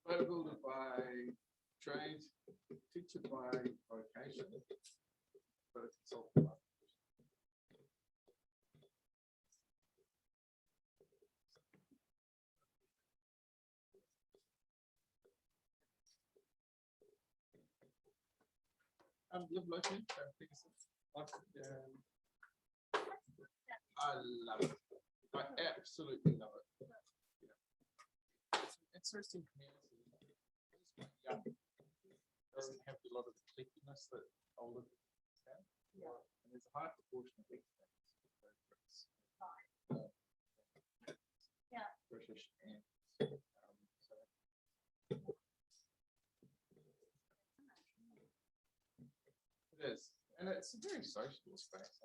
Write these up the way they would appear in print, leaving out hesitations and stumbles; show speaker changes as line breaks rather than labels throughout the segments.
Bodybuilder by trade, teacher by vocation, but a consultant. Live locally, I love it. I absolutely love it. Yeah. It's interesting community. It's young. Doesn't have a lot of the cliquiness that older have. Yeah. And there's a high proportion of expats. Yeah. British and so. It is. And it's a very sociable space.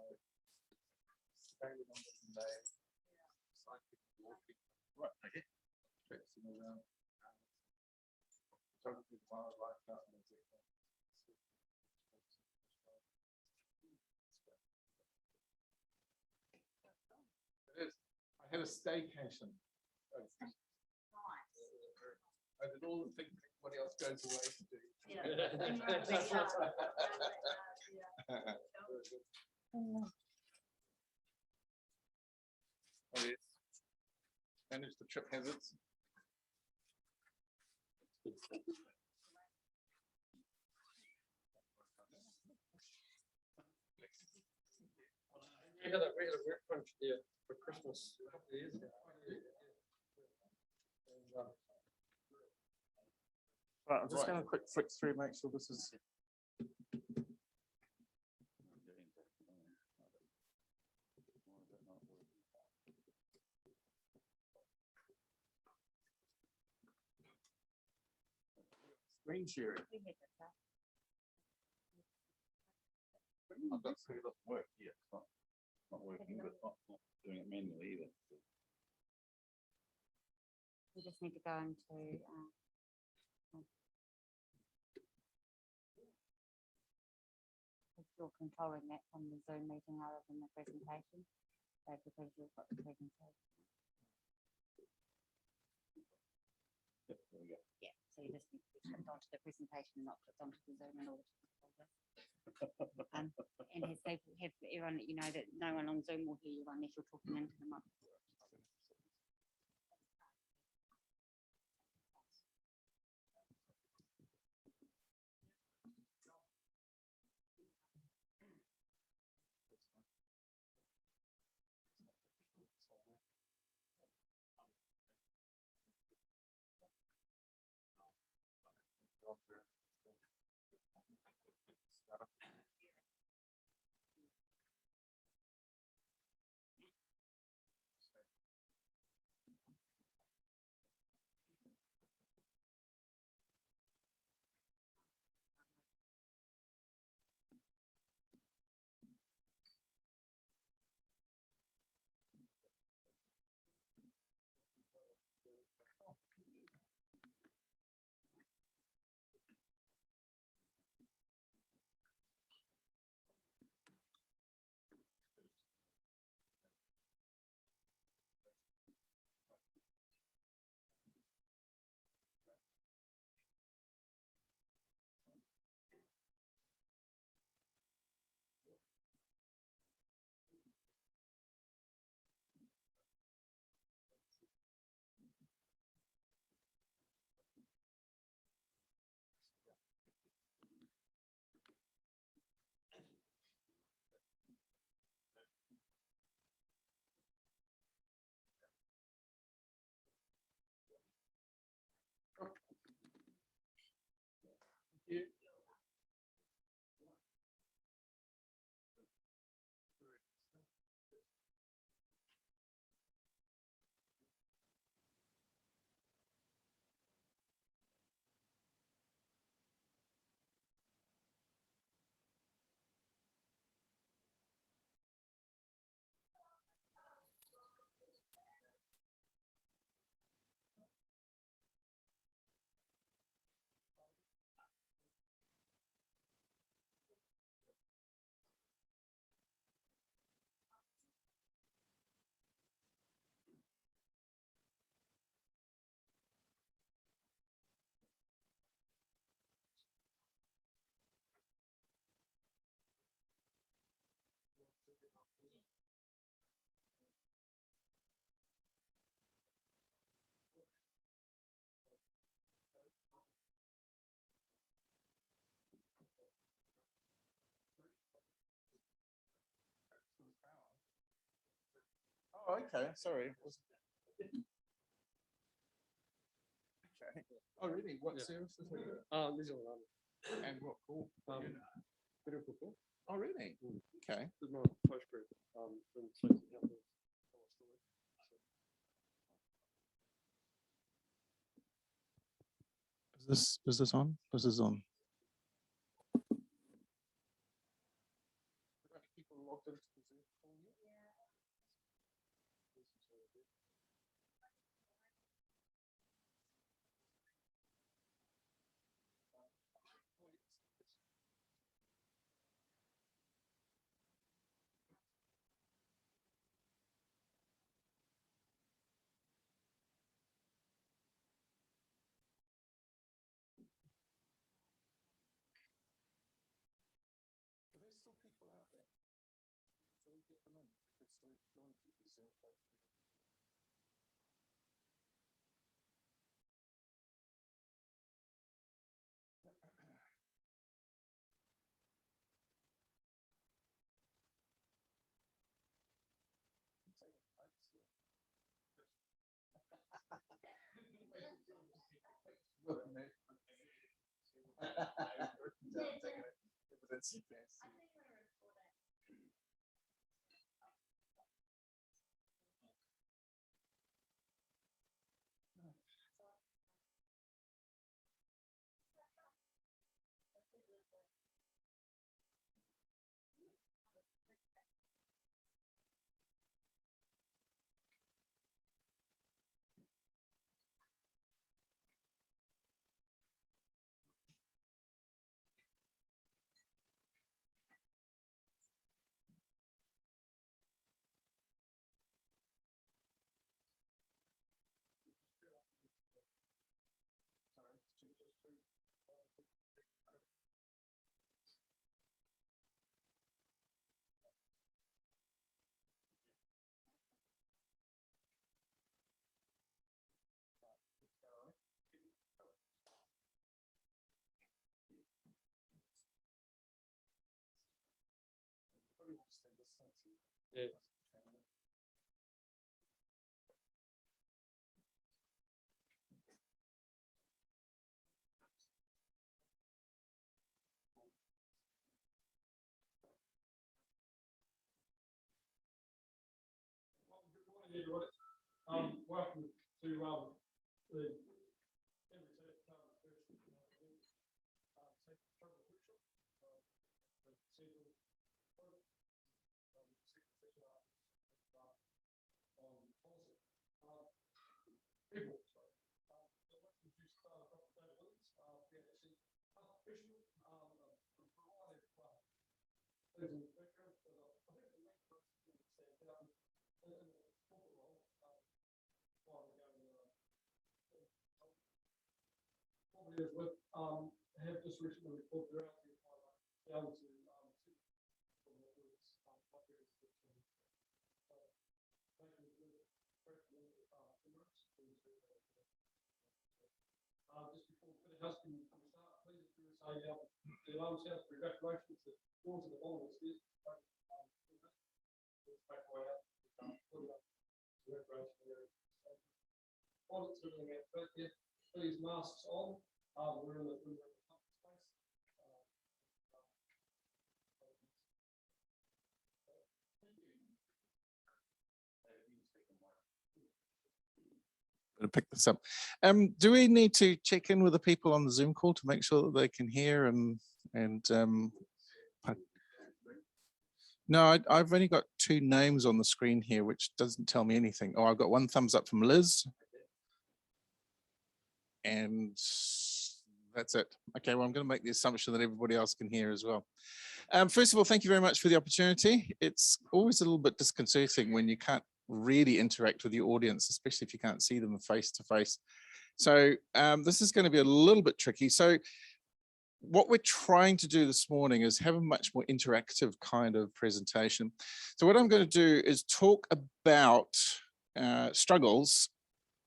Staying on the day, cycling, walking, right, okay. Traipsing around, photography, wildlife, out in the It is. I had a staycation. I did all the things everybody else goes away to do. Yeah. Oh, yes. Manage the trip hazards.
We had a work bunch there for Christmas a couple of years ago.
Right, I'm just going to quick flick through, make sure this is. Screen sharing.
I've got to say it doesn't work here. It's not working, but not doing it manually either.
We just need to go into if you're controlling that from the Zoom meeting rather than the presentation. So because you've got the presentation.
Yep, there we go.
Yeah, so you just need to be clicked onto the presentation and not clicked onto the Zoom in order to control this. And have everyone let you know that no one on Zoom will hear you unless you're talking into the mic.
Oh, okay, sorry. Okay. Oh, really? What
Yeah.
services are you?
New Zealand Army.
And what call?
Medical corps.
Oh, really? Okay.
Did my postgrad, in safety health.
Is this on? This is on. People logged into the Zoom call yet? Are there still people out there? Shall we get them in? If they're still joining the Zoom call?
Yeah. Welcome to the have just recently reported out down to just before the housekeeping start, please do say the alarm sounds for evacuation to doors at the bottom of the stairs. Back way out. Please masks on. We're in the space.
To pick this up. Do we need to check in with the people on the Zoom call to make sure that they can hear no, I've only got 2 names on the screen here, which doesn't tell me anything. Oh, I've got 1 thumbs up from Liz. And that's it. Okay, well, I'm going to make the assumption that everybody else can hear as well. First of all, thank you very much for the opportunity. It's always a little bit disconcerting when you can't really interact with your audience, especially if you can't see them face to face. So this is going to be a little bit tricky. So what we're trying to do this morning is have a much more interactive kind of presentation. So what I'm going to do is talk about struggles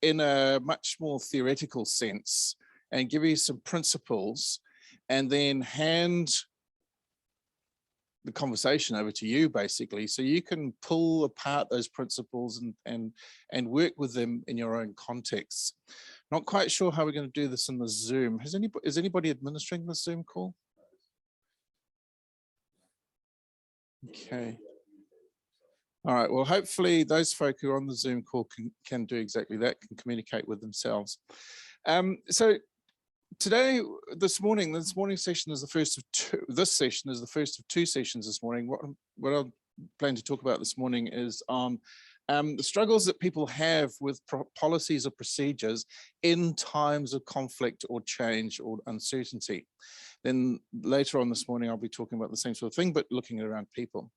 in a much more theoretical sense and give you some principles, and then hand the conversation over to you basically, so you can pull apart those principles and work with them in your own contexts. Not quite sure how we're going to do this in the Zoom. Is anybody administering the Zoom call? Okay. All right, well, hopefully those folk who are on the Zoom call can do exactly that, can communicate with themselves. So today, this morning session is the first of two. This session is the first of two sessions this morning. What I plan to talk about this morning is on the struggles that people have with policies or procedures in times of conflict or change or uncertainty. Then later on this morning, I'll be talking about the same sort of thing, but looking around people.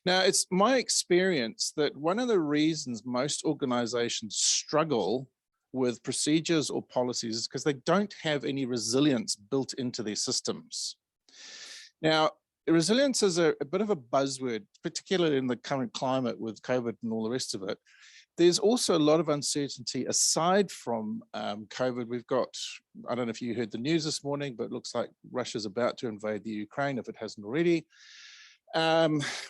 Now, it's my experience that one of the reasons most organizations struggle with procedures or policies is because they don't have any resilience built into their systems. Now, resilience is a bit of a buzzword, particularly in the current climate with COVID and all the rest of it. There's also a lot of uncertainty aside from COVID. We've got, I don't know if you heard the news this morning, but it looks like Russia's about to invade the Ukraine if it hasn't already.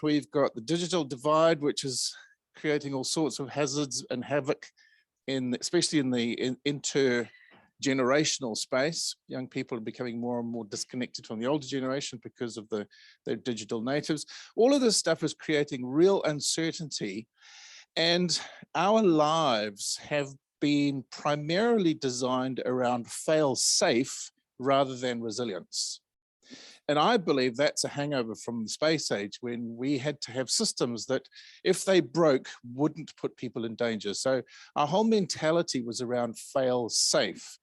We've got the digital divide, which is creating all sorts of hazards and havoc, especially in the intergenerational space. Young people are becoming more and more disconnected from the older generation because of their digital natives. All of this stuff is creating real uncertainty, and our lives have been primarily designed around fail-safe rather than resilience. And I believe that's a hangover from the space age when we had to have systems that, if they broke, wouldn't put people in danger. So our whole mentality was around fail safe.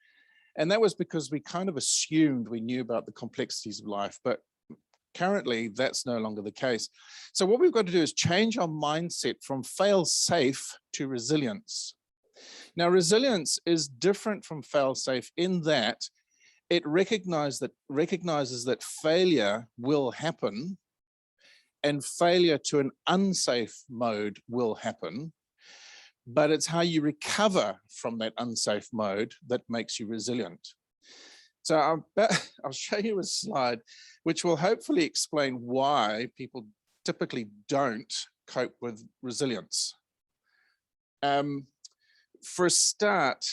And that was because we kind of assumed we knew about the complexities of life, but currently that's no longer the case. So what we've got to do is change our mindset from fail safe to resilience. Now, resilience is different from fail safe in that it recognizes that failure will happen, and failure to an unsafe mode will happen, but it's how you recover from that unsafe mode that makes you resilient. So I'll show you a slide which will hopefully explain why people typically don't cope with resilience. For a start,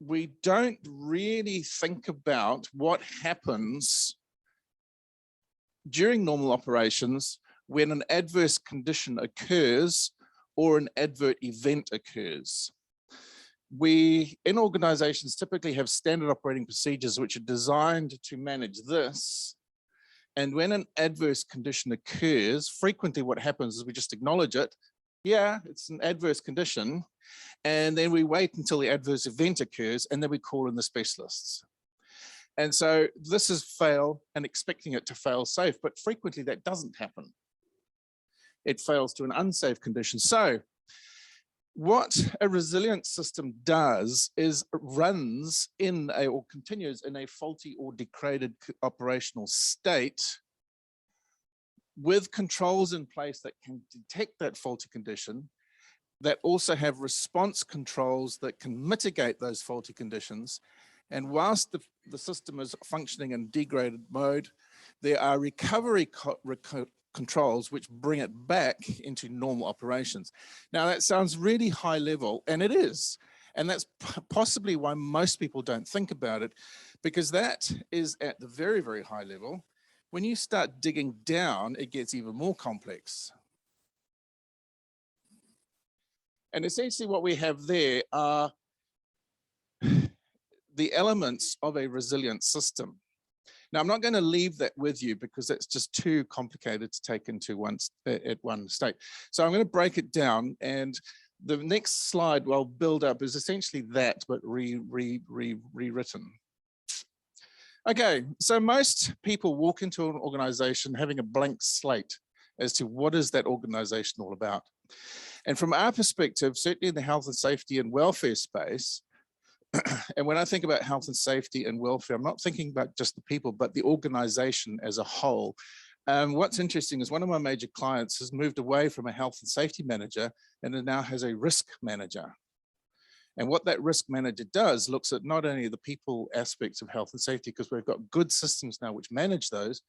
we don't really think about what happens during normal operations when an adverse condition occurs or an adverse event occurs. We, in organizations, typically have standard operating procedures which are designed to manage this. And when an adverse condition occurs, frequently what happens is we just acknowledge it. Yeah, it's an adverse condition. And then we wait until the adverse event occurs, and then we call in the specialists. And so this is fail and expecting it to fail safe, but frequently that doesn't happen. It fails to an unsafe condition. So what a resilient system does is it runs in or continues in a faulty or degraded operational state with controls in place that can detect that faulty condition, that also have response controls that can mitigate those faulty conditions. And whilst the system is functioning in degraded mode, there are recovery controls which bring it back into normal operations. Now that sounds really high level, and it is. And that's possibly why most people don't think about it, because that is at the very, very high level. When you start digging down, it gets even more complex. And essentially what we have there are the elements of a resilient system. Now, I'm not going to leave that with you because that's just too complicated to take into at one state. So I'm going to break it down, and the next slide I'll build up is essentially that, but rewritten. Okay, so most people walk into an organization having a blank slate as to what is that organization all about. And from our perspective, certainly in the health and safety and welfare space, and when I think about health and safety and welfare, I'm not thinking about just the people, but the organization as a whole. What's interesting is one of my major clients has moved away from a health and safety manager and it now has a risk manager. And what that risk manager does looks at not only the people aspects of health and safety, because we've got good systems now which manage those,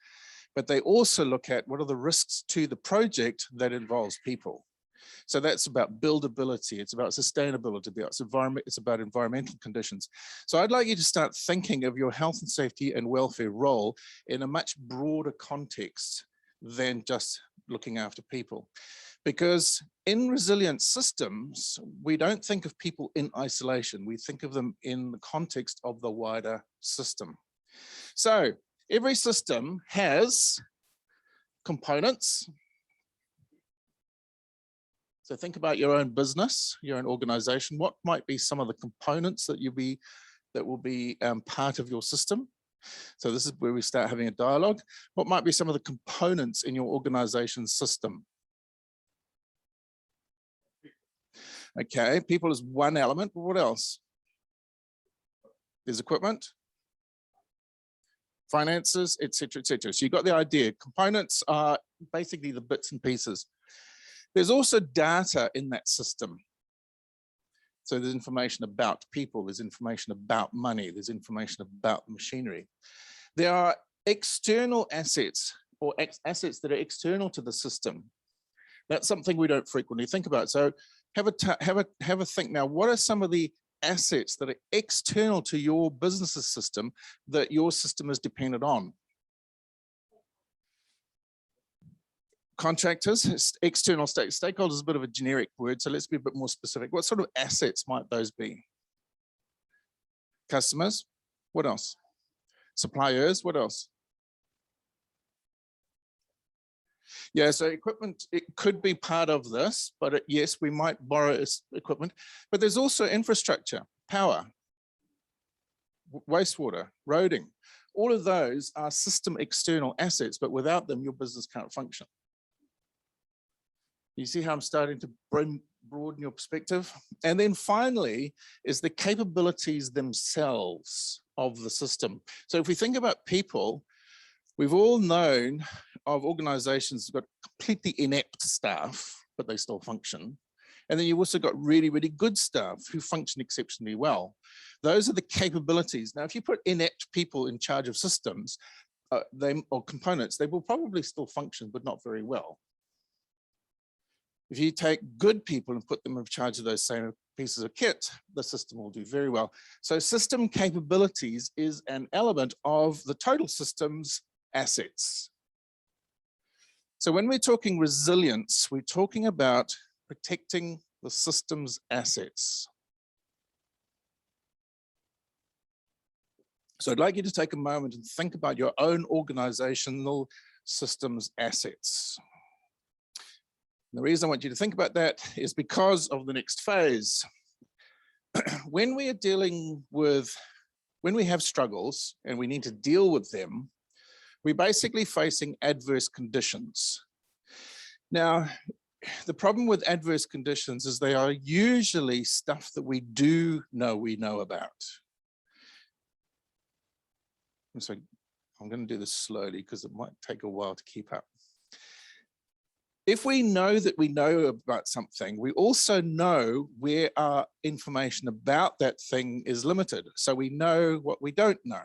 but they also look at what are the risks to the project that involves people. So that's about buildability, it's about sustainability, it's about environmental conditions. So I'd like you to start thinking of your health and safety and welfare role in a much broader context than just looking after people. Because in resilient systems, we don't think of people in isolation, we think of them in the context of the wider system. So every system has components. So think about your own business, your own organization. What might be some of the components that will be part of your system? So this is where we start having a dialogue. What might be some of the components in your organization system? Okay, people is one element, but what else? There's equipment, finances, etc., etc. So you got the idea. Components are basically the bits and pieces. There's also data in that system. So there's information about people, there's information about money, there's information about machinery. There are external assets or assets that are external to the system. That's something we don't frequently think about. So have a think now, what are some of the assets that are external to your business's system that your system is dependent on? Contractors, external stakeholders is a bit of a generic word, so let's be a bit more specific. What sort of assets might those be? Customers, what else? Suppliers, what else? Yeah, so equipment, it could be part of this, but yes, we might borrow equipment, but there's also infrastructure, power, wastewater, roading. All of those are system external assets, but without them, your business can't function. You see how I'm starting to broaden your perspective? And then finally is the capabilities themselves of the system. So if we think about people, we've all known of organizations that got completely inept staff, but they still function. And then you've also got really, really good staff who function exceptionally well. Those are the capabilities. Now, if you put inept people in charge of systems or components, they will probably still function, but not very well. If you take good people and put them in charge of those same pieces of kit, the system will do very well. So system capabilities is an element of the total system's assets. So when we're talking resilience, we're talking about protecting the system's assets. So I'd like you to take a moment and think about your own organizational systems assets. The reason I want you to think about that is because of the next phase. When we have struggles and we need to deal with them, we're basically facing adverse conditions. Now, the problem with adverse conditions is they are usually stuff that we know about. So I'm going to do this slowly because it might take a while to keep up. If we know that we know about something, we also know where our information about that thing is limited. So we know what we don't know.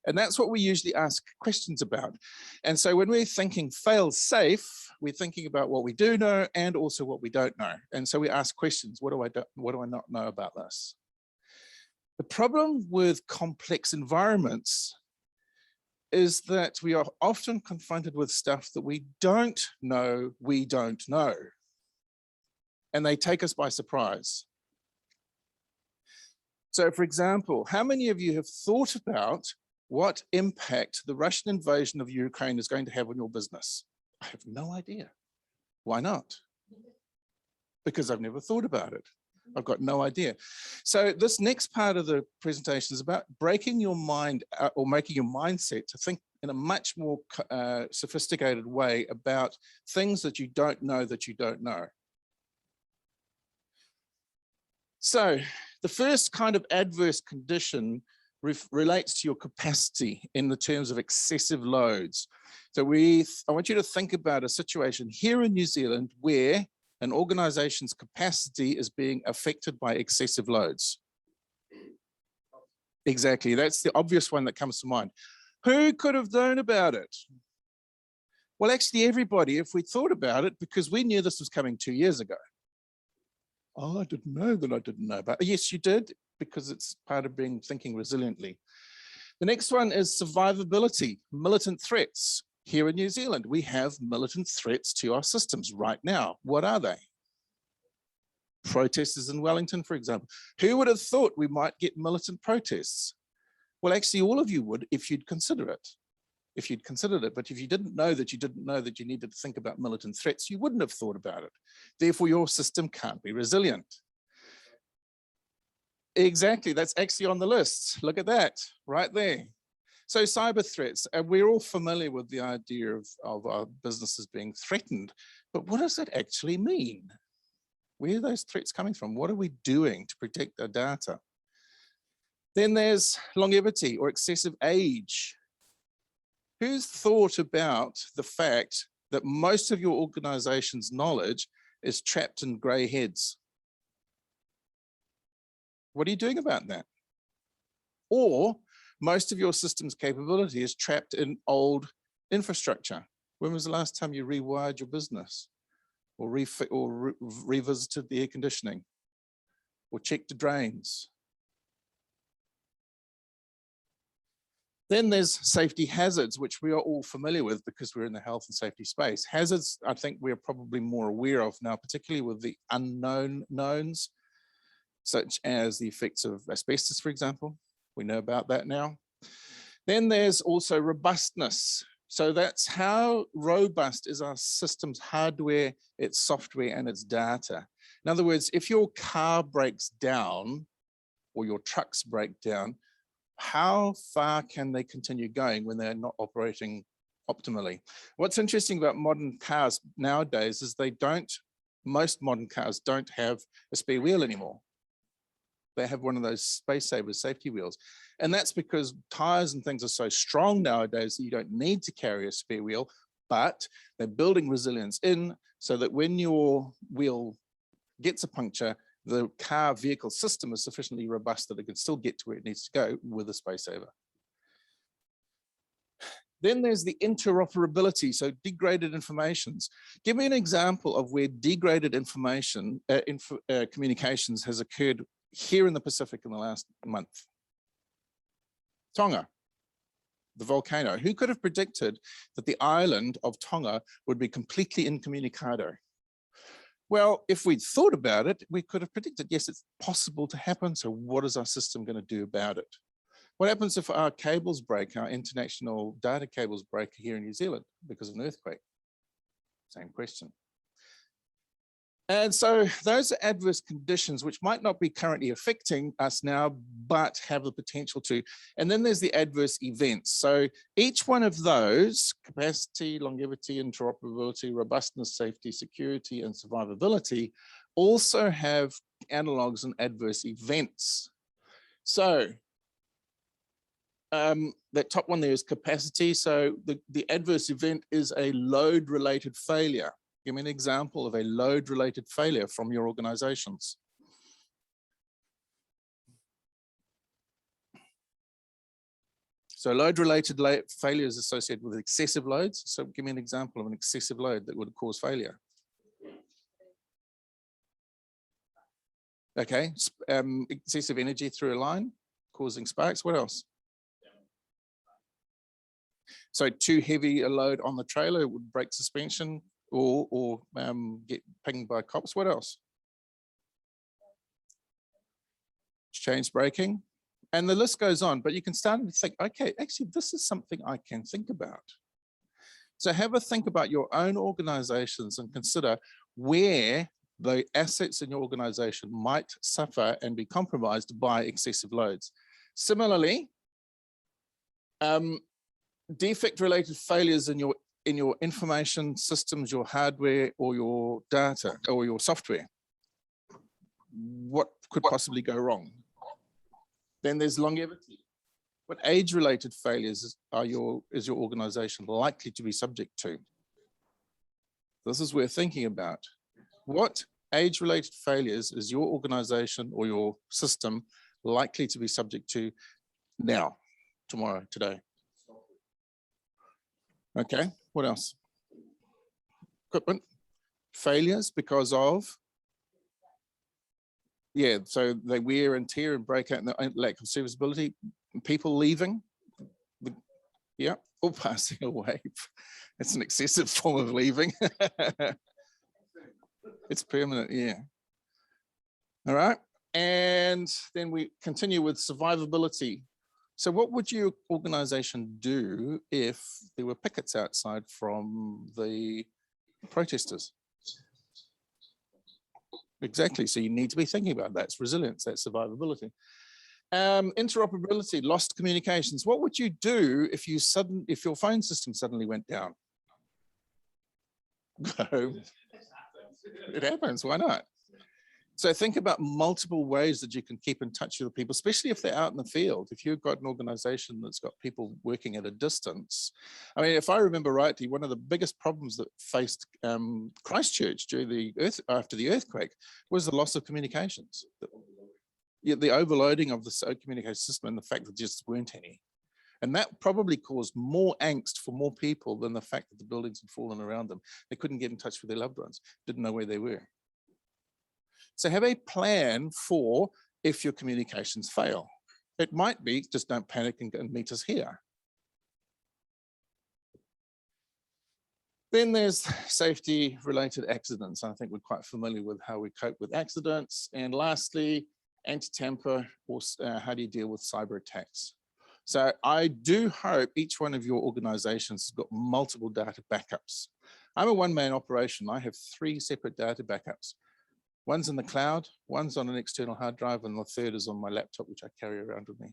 And that's what we usually ask questions about. And so when we're thinking fail safe, we're thinking about what we do know and also what we don't know. And so we ask questions, what do I not know about this? The problem with complex environments is that we are often confronted with stuff that we don't know. And they take us by surprise. So for example, how many of you have thought about what impact the Russian invasion of Ukraine is going to have on your business? I have no idea. Why not? Because I've never thought about it. I've got no idea. So this next part of the presentation is about breaking your mind or making your mindset to think in a much more sophisticated way about things that you don't know that you don't know. So the first kind of adverse condition relates to your capacity in the terms of excessive loads. So I want you to think about a situation here in New Zealand where an organization's capacity is being affected by excessive loads. Exactly, that's the obvious one that comes to mind. Who could have known about it? Well, actually everybody, if we thought about it, because we knew this was coming 2 years ago. Oh, I didn't know that I didn't know about it. Yes, you did, because it's part of thinking resiliently. The next one is survivability, militant threats. Here in New Zealand, we have militant threats to our systems right now. What are they? Protesters in Wellington, for example. Who would have thought we might get militant protests? Well, actually, all of you would if you'd consider it. If you'd considered it, but if you didn't know that you needed to think about militant threats, you wouldn't have thought about it. Therefore, your system can't be resilient. Exactly, that's actually on the list. Look at that, right there. So cyber threats, and we're all familiar with the idea of our businesses being threatened, but what does that actually mean? Where are those threats coming from? What are we doing to protect our data? Then there's longevity or excessive age. Who's thought about the fact that most of your organization's knowledge is trapped in grey heads? What are you doing about that? Or most of your system's capability is trapped in old infrastructure. When was the last time you rewired your business or revisited the air conditioning or checked the drains? Then there's safety hazards, which we are all familiar with because we're in the health and safety space. Hazards, I think we're probably more aware of now, particularly with the unknown knowns, such as the effects of asbestos, for example. We know about that now. Then there's also robustness. So that's how robust is our system's hardware, its software, and its data. In other words, if your car breaks down or your trucks break down, how far can they continue going when they're not operating optimally? What's interesting about modern cars nowadays is most modern cars don't have a spare wheel anymore. They have one of those space savers safety wheels. And that's because tires and things are so strong nowadays that you don't need to carry a spare wheel, but they're building resilience in so that when your wheel gets a puncture, the car vehicle system is sufficiently robust that it can still get to where it needs to go with a space saver. Then there's the interoperability, so degraded informations. Give me an example of where degraded information, communications has occurred here in the Pacific in the last month. Tonga, the volcano. Who could have predicted that the island of Tonga would be completely incommunicado? Well, if we'd thought about it, we could have predicted, yes, it's possible to happen. So what is our system going to do about it? What happens if our cables break, our international data cables break here in New Zealand because of an earthquake? Same question. And so those are adverse conditions which might not be currently affecting us now, but have the potential to. And then there's the adverse events. So each one of those, capacity, longevity, interoperability, robustness, safety, security, and survivability, also have analogs and adverse events. So that top one there is capacity. So the adverse event is a load-related failure. Give me an example of a load-related failure from your organizations. So load-related failure is associated with excessive loads. So give me an example of an excessive load that would cause failure. Okay, excessive energy through a line, causing sparks. What else? So too heavy a load on the trailer would break suspension, or get pinged by cops. What else? Chains breaking, and the list goes on, but you can start to think, okay, actually, this is something I can think about. So have a think about your own organizations and consider where the assets in your organization might suffer and be compromised by excessive loads. Similarly, defect-related failures in your information systems, your hardware, or your data, or your software. What could possibly go wrong? Then there's longevity. What age-related failures is your organization likely to be subject to? This is worth thinking about. What age-related failures is your organization or your system likely to be subject to now, tomorrow, today? Okay, what else? Equipment failures because of, yeah, so they wear and tear and break out, and the lack of serviceability, people leaving, yeah, or passing away. It's an excessive form of leaving. It's permanent, yeah. All right, and then we continue with survivability. So what would your organization do if there were pickets outside from the protesters? Exactly, so you need to be thinking about that. It's resilience, that's survivability. Interoperability, lost communications. What would you do if your phone system suddenly went down? It happens, why not? So think about multiple ways that you can keep in touch with people, especially if they're out in the field. If you've got an organization that's got people working at a distance. I mean, if I remember rightly, one of the biggest problems that faced Christchurch after the earthquake was the loss of communications. The overloading of the communication system and the fact that there just weren't any. And that probably caused more angst for more people than the fact that the buildings had fallen around them. They couldn't get in touch with their loved ones, didn't know where they were. So have a plan for if your communications fail. It might be just don't panic and meet us here. Then there's safety related accidents. I think we're quite familiar with how we cope with accidents. And lastly, anti-tamper, or how do you deal with cyber attacks? So I do hope each one of your organizations has got multiple data backups. I'm a one-man operation. I have 3 separate data backups. One's in the cloud, one's on an external hard drive, and the third is on my laptop, which I carry around with me.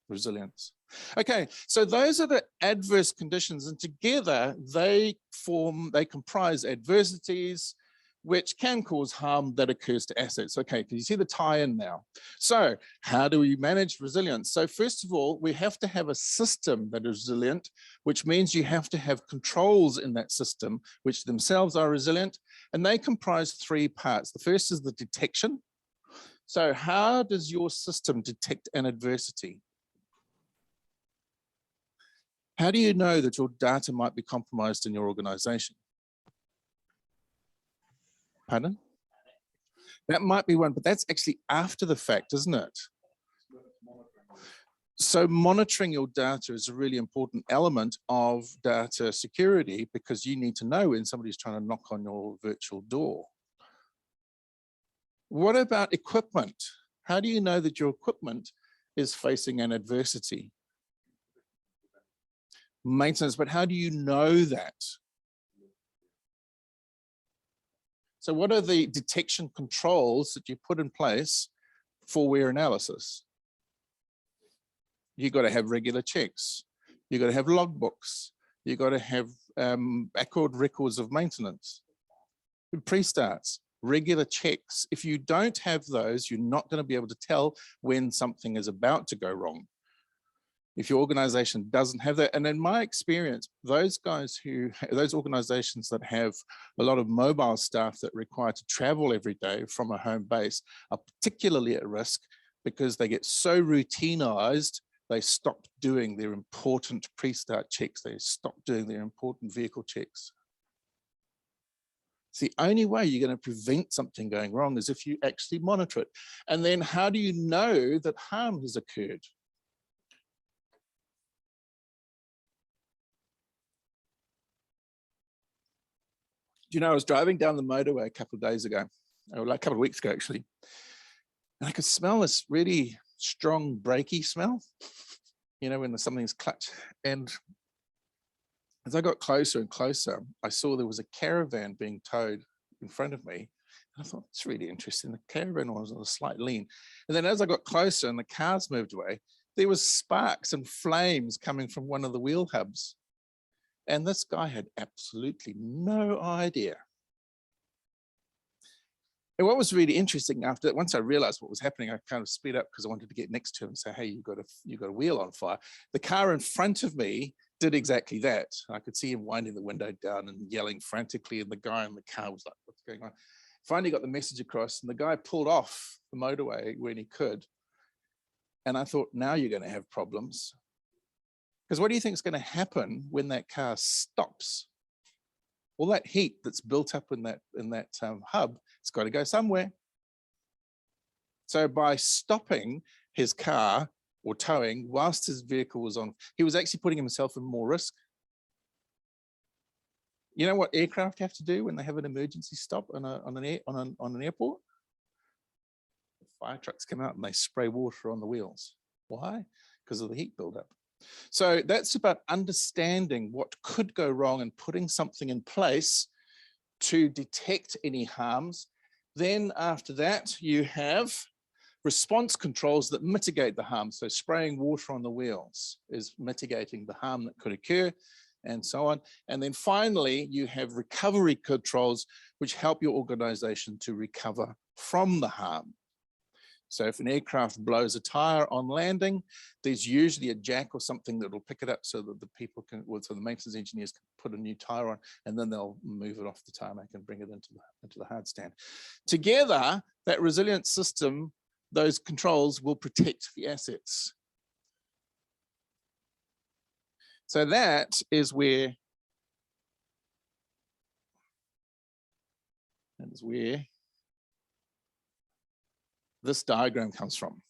Resilience. Okay, so those are the adverse conditions, and together they comprise adversities, which can cause harm that occurs to assets. Okay, can you see the tie-in now? So how do we manage resilience? So first of all, we have to have a system that is resilient, which means you have to have controls in that system, which themselves are resilient, and they comprise 3 parts. The first is the detection. So how does your system detect an adversity? How do you know that your data might be compromised in your organization? Pardon? That might be one, but that's actually after the fact, isn't it? So monitoring your data is a really important element of data security, because you need to know when somebody's trying to knock on your virtual door. What about equipment? How do you know that your equipment is facing an adversity? Maintenance, but how do you know that? So what are the detection controls that you put in place for wear analysis? You got to have regular checks. You got to have logbooks. You got to have accurate records of maintenance, pre-starts, regular checks. If you don't have those, you're not going to be able to tell when something is about to go wrong. If your organization doesn't have that, and in my experience, those organizations that have a lot of mobile staff that require to travel every day from a home base are particularly at risk, because they get so routinized, they stop doing their important pre-start checks. They stop doing their important vehicle checks. It's the only way you're going to prevent something going wrong is if you actually monitor it. And then how do you know that harm has occurred? Do you know, I was driving down the motorway a couple of days ago, or like a couple of weeks ago, actually, and I could smell this really strong brakey smell, you know, when something's clutch. And as I got closer and closer, I saw there was a caravan being towed in front of me. And I thought, it's really interesting. The caravan was on a slight lean. And then as I got closer and the cars moved away, there was sparks and flames coming from one of the wheel hubs. And this guy had absolutely no idea. And what was really interesting after that, once I realized what was happening, I kind of sped up because I wanted to get next to him and say, hey, you've got a wheel on fire. The car in front of me did exactly that. I could see him winding the window down and yelling frantically, and the guy in the car was like, what's going on? Finally got the message across, and the guy pulled off the motorway when he could. And I thought, now you're going to have problems. Because what do you think is going to happen when that car stops? All that heat that's built up in that hub, it's got to go somewhere. So by stopping his car or towing whilst his vehicle was on, he was actually putting himself in more risk. You know what aircraft have to do when they have an emergency stop on an airport? The fire trucks come out and they spray water on the wheels. Why? Because of the heat buildup. So that's about understanding what could go wrong and putting something in place to detect any harms. Then after that, you have response controls that mitigate the harm. So spraying water on the wheels is mitigating the harm that could occur, and so on. And then finally, you have recovery controls, which help your organization to recover from the harm. So if an aircraft blows a tire on landing, there's usually a jack or something that will pick it up so that the people can, well, so the maintenance engineers can put a new tire on, and then they'll move it off the tarmac and bring it into the hard stand. Together, that resilient system, those controls will protect the assets. So that is where this diagram comes from.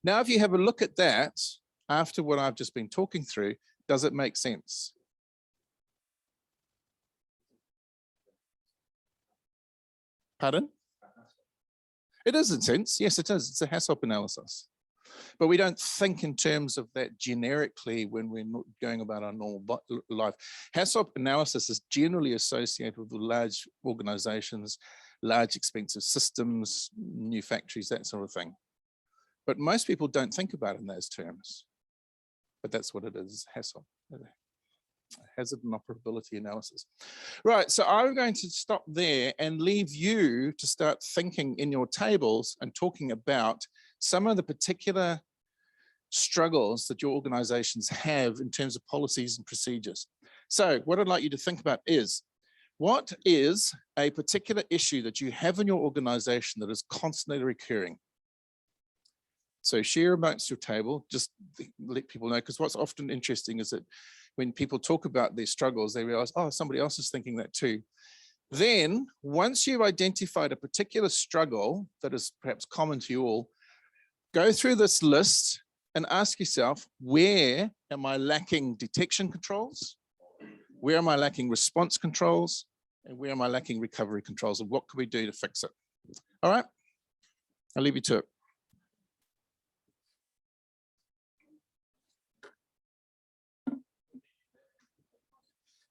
Now, if you have a look at that, after what I've just been talking through, does it make sense? Pardon? It is in sense, yes, it is. It's a HACCP analysis. But we don't think in terms of that generically when we're not going about our normal life. HACCP analysis is generally associated with large organizations, large expensive systems, new factories, that sort of thing. But most people don't think about it in those terms. But that's what it is, HACCP, hazard and operability analysis. Right, so I'm going to stop there and leave you to start thinking in your tables and talking about some of the particular struggles that your organizations have in terms of policies and procedures. So what I'd like you to think about is, what is a particular issue that you have in your organization that is constantly recurring? So share amongst your table, just let people know, because what's often interesting is that when people talk about their struggles, they realize, oh, somebody else is thinking that too. Then once you've identified a particular struggle that is perhaps common to you all, go through this list and ask yourself, where am I lacking detection controls? Where am I lacking response controls? And where am I lacking recovery controls? And what can we do to fix it? All right, I'll leave you to it.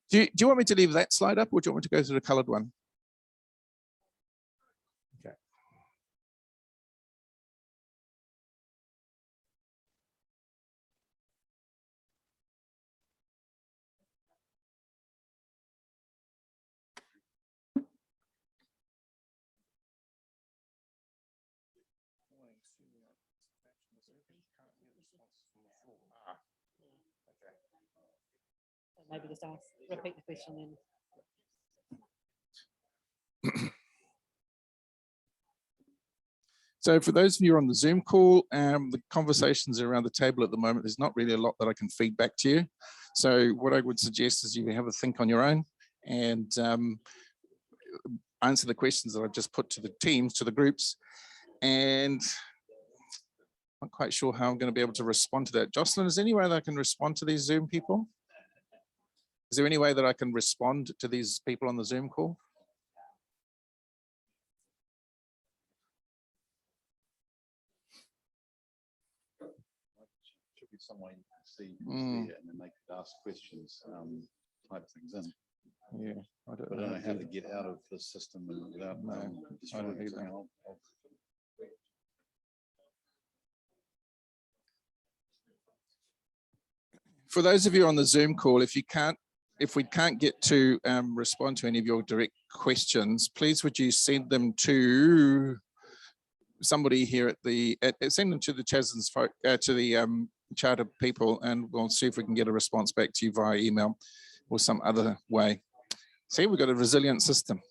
Do you want me to leave that slide up, or do you want me to go to the colored one? Okay.
Maybe just ask, repeat the question then.
So for those of you on the Zoom call, the conversations around the table at the moment, there's not really a lot that I can feed back to you. So what I would suggest is you have a think on your own and answer the questions that I've just put to the teams, to the groups. And I'm not quite sure how I'm going to be able to respond to that. Jocelyn, is there any way that I can respond to these Zoom people? Is there any way that I can respond to these people on the Zoom call?
Should be some way you can see and then they could ask questions, type things in.
Yeah, I don't
know how to get out of the system without
I don't either. For those of you on the Zoom call, if we can't get to respond to any of your direct questions, please would you send them to somebody here at the, send them to the Chasms folk, to the Charter people, and we'll see if we can get a response back to you via email or some other way. See, we've got a resilient system.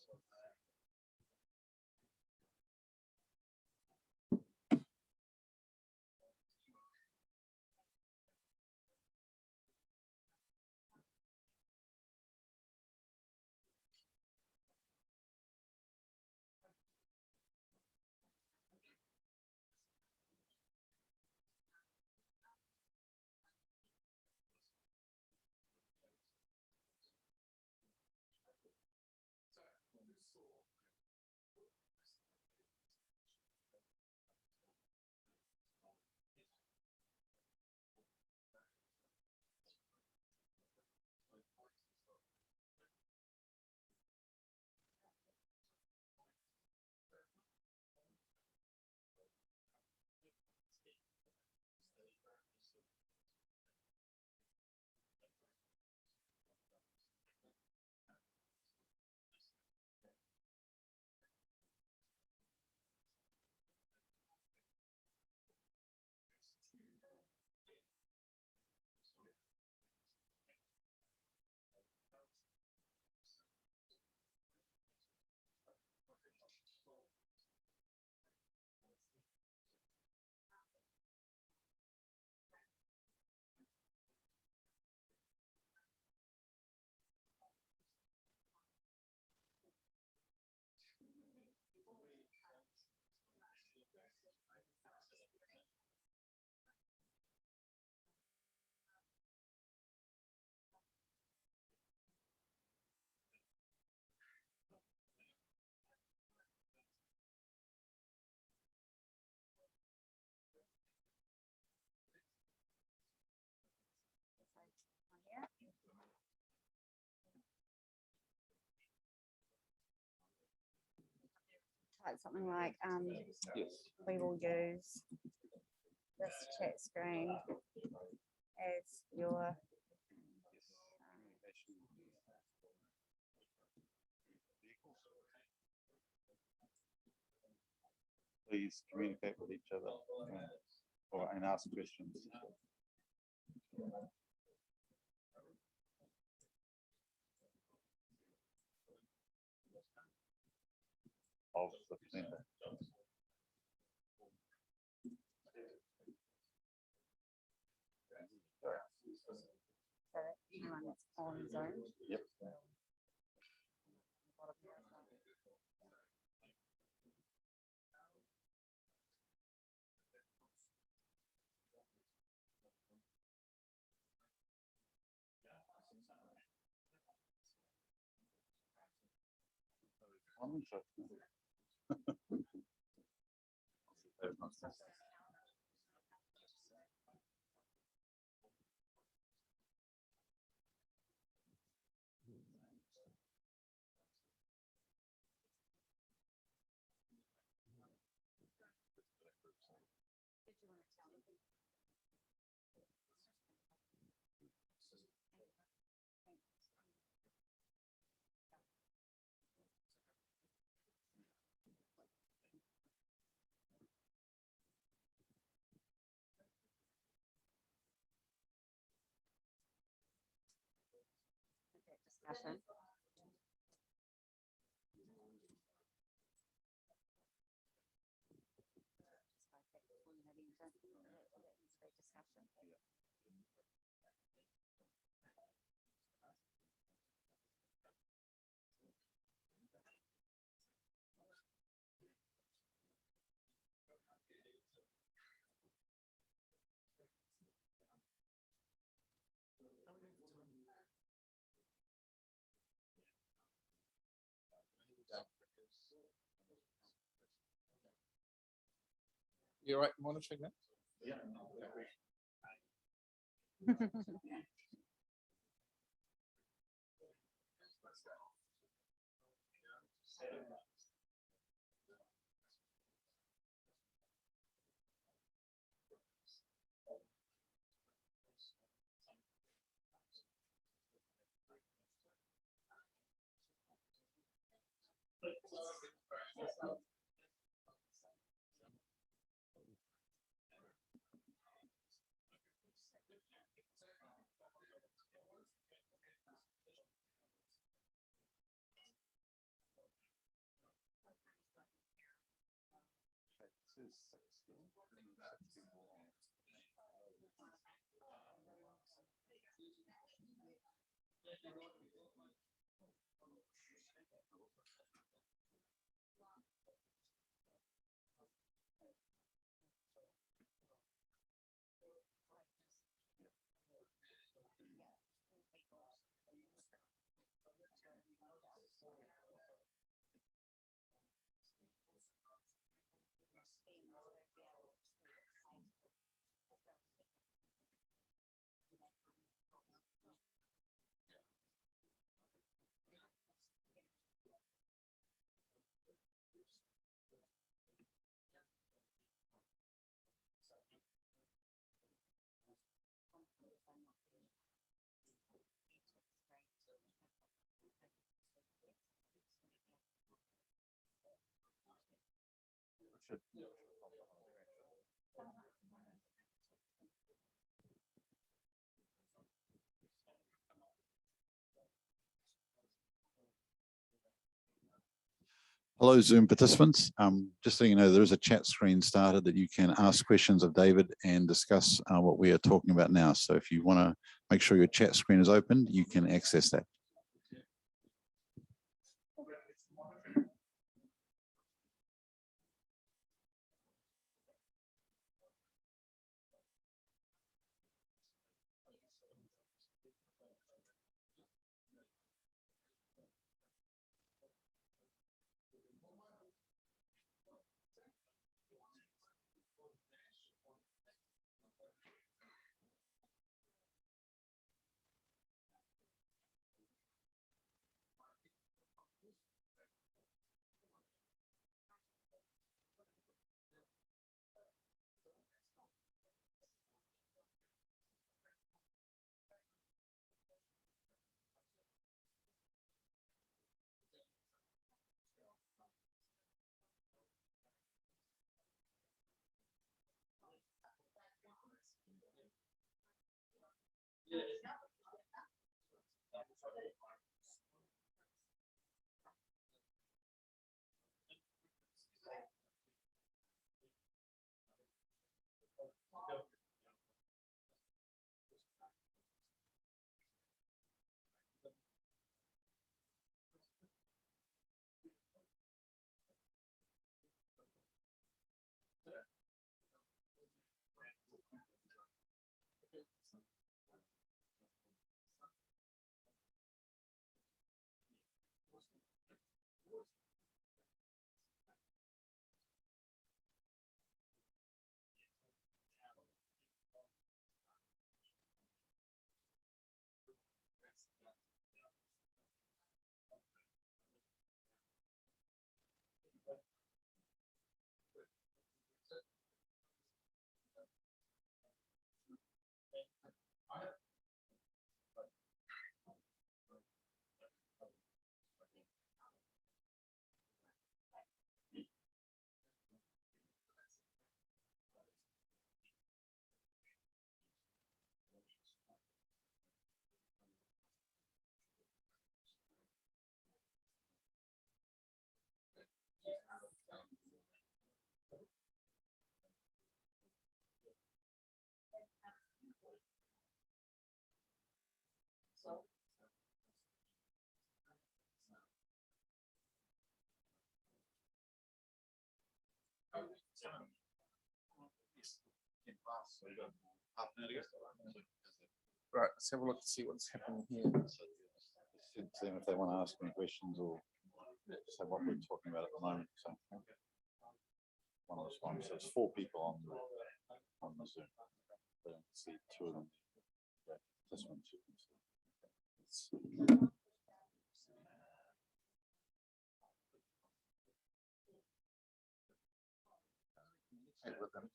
like something like,
Yes.
we will use this chat screen as your
Please communicate with each other and ask questions. Of the presenter.
so that everyone that's on Zoom.
Yep. One shot.
Discussion.
You all right monitoring that?
Yeah. This is 60. Should. Hello, Zoom participants. Just so you know, there is a chat screen started that you can ask questions of David and discuss what we are talking about now. So if you want to make sure your chat screen is open, you can access that.
Right, let's have a look to see what's happening here.
Said to them if they want to ask any questions or say what we're talking about at the moment. So one response. So it's 4 people on the Zoom. They don't see 2 of them. Yeah, this one too.
With them.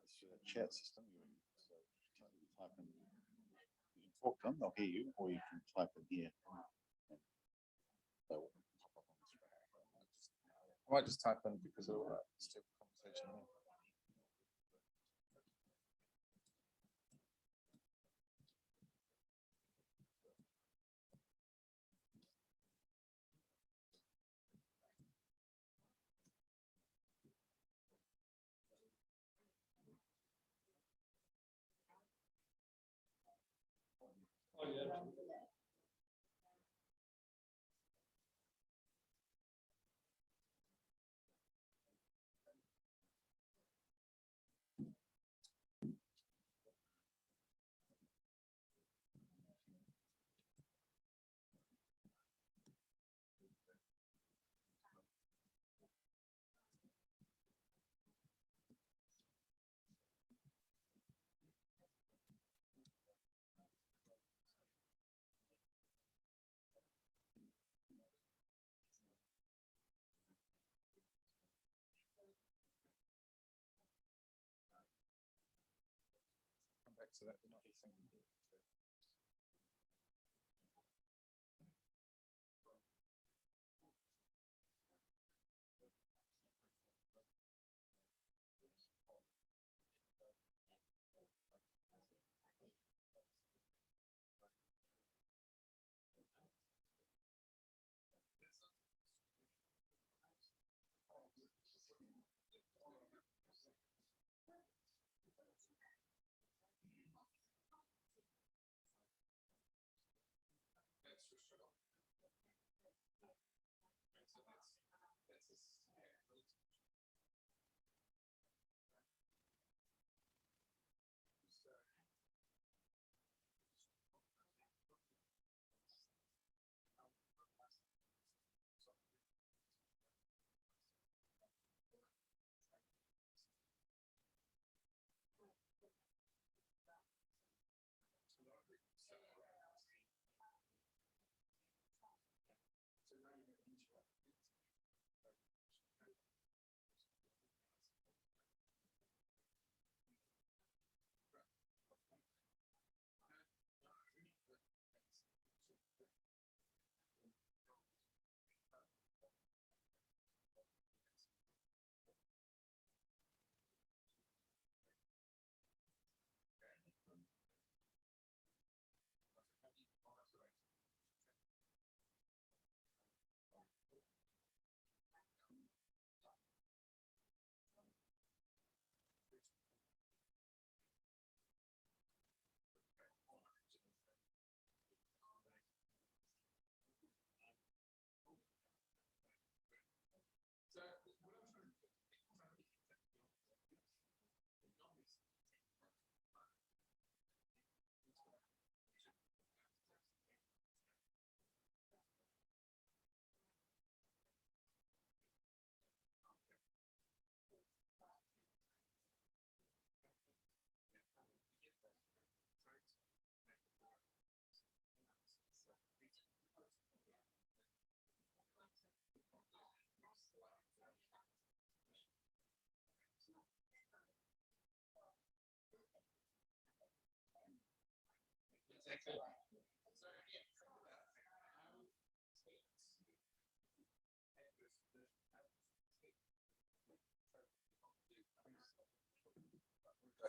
It's through the chat system. So you type in, you can talk to them, they'll hear you, or you can type in here. And they will pop up on the screen.
I might just type in because it'll just have a conversation here.
Oh, yeah.
Come back to that. There might be something here.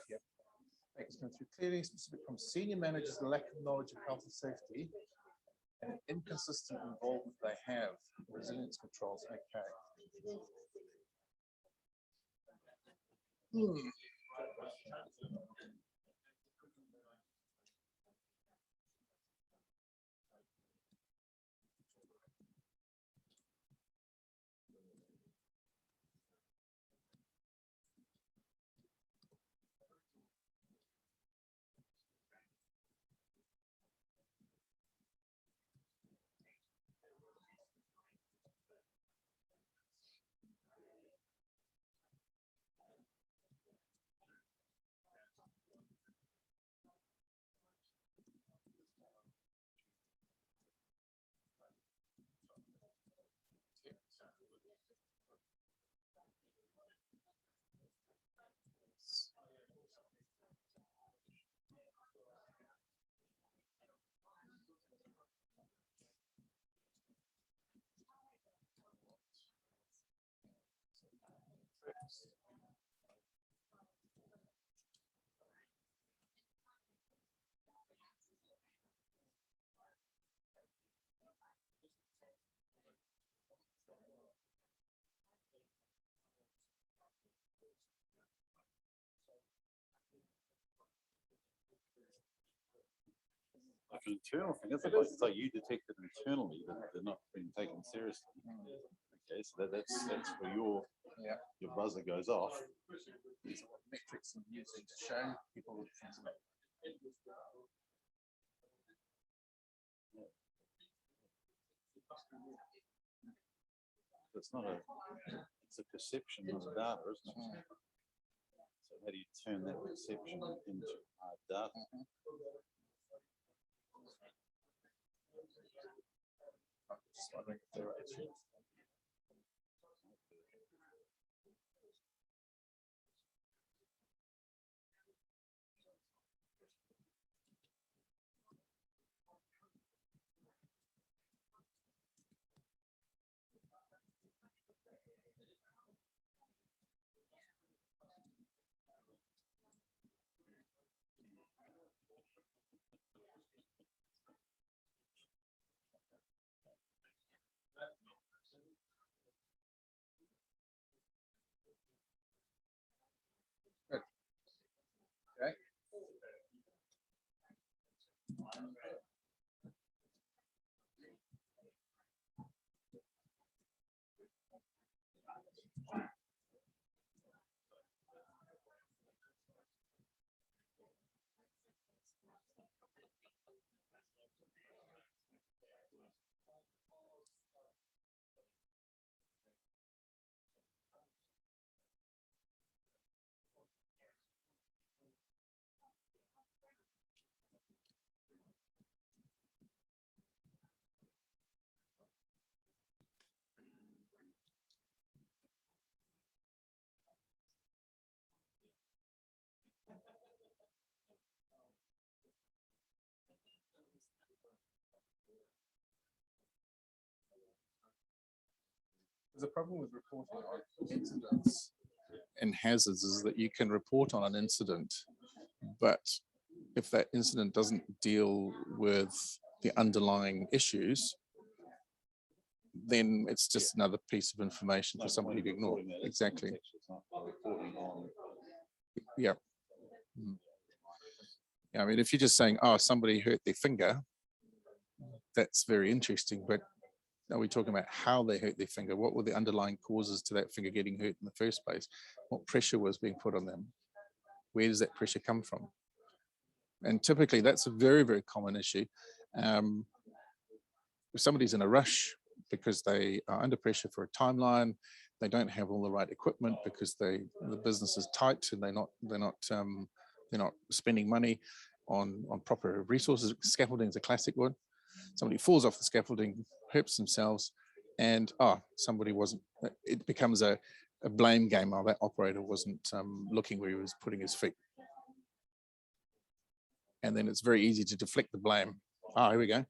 Here. Thanks. Going through clearly specific from senior managers, the lack of knowledge of health and safety and inconsistent involvement they have. Resilience controls. Okay.
Like an internal thing, it's like you detected internally that they're not being taken seriously. Okay, so that's where your buzzer goes off.
These are what metrics I'm using to show people things about.
It's not it's a perception of data, isn't it? So how do you turn that perception into hard data?
I'm just wondering if they're actually. Good. Okay. There's a problem with reporting on incidents and hazards is that you can report on an incident, but if that incident doesn't deal with the underlying issues, then it's just another piece of information for somebody to ignore. Exactly. Yeah. Yeah. I mean, if you're just saying, oh, somebody hurt their finger, that's very interesting, but are we talking about how they hurt their finger? What were the underlying causes to that finger getting hurt in the first place? What pressure was being put on them? Where does that pressure come from? And typically that's a very, very common issue. If somebody's in a rush because they are under pressure for a timeline, they don't have all the right equipment because the business is tight and they're not spending money on proper resources. Scaffolding is a classic one. Somebody falls off the scaffolding, hurts themselves, and somebody wasn't. It becomes a blame game. That operator wasn't looking where he was putting his feet. And then it's very easy to deflect the blame. Oh, here we go.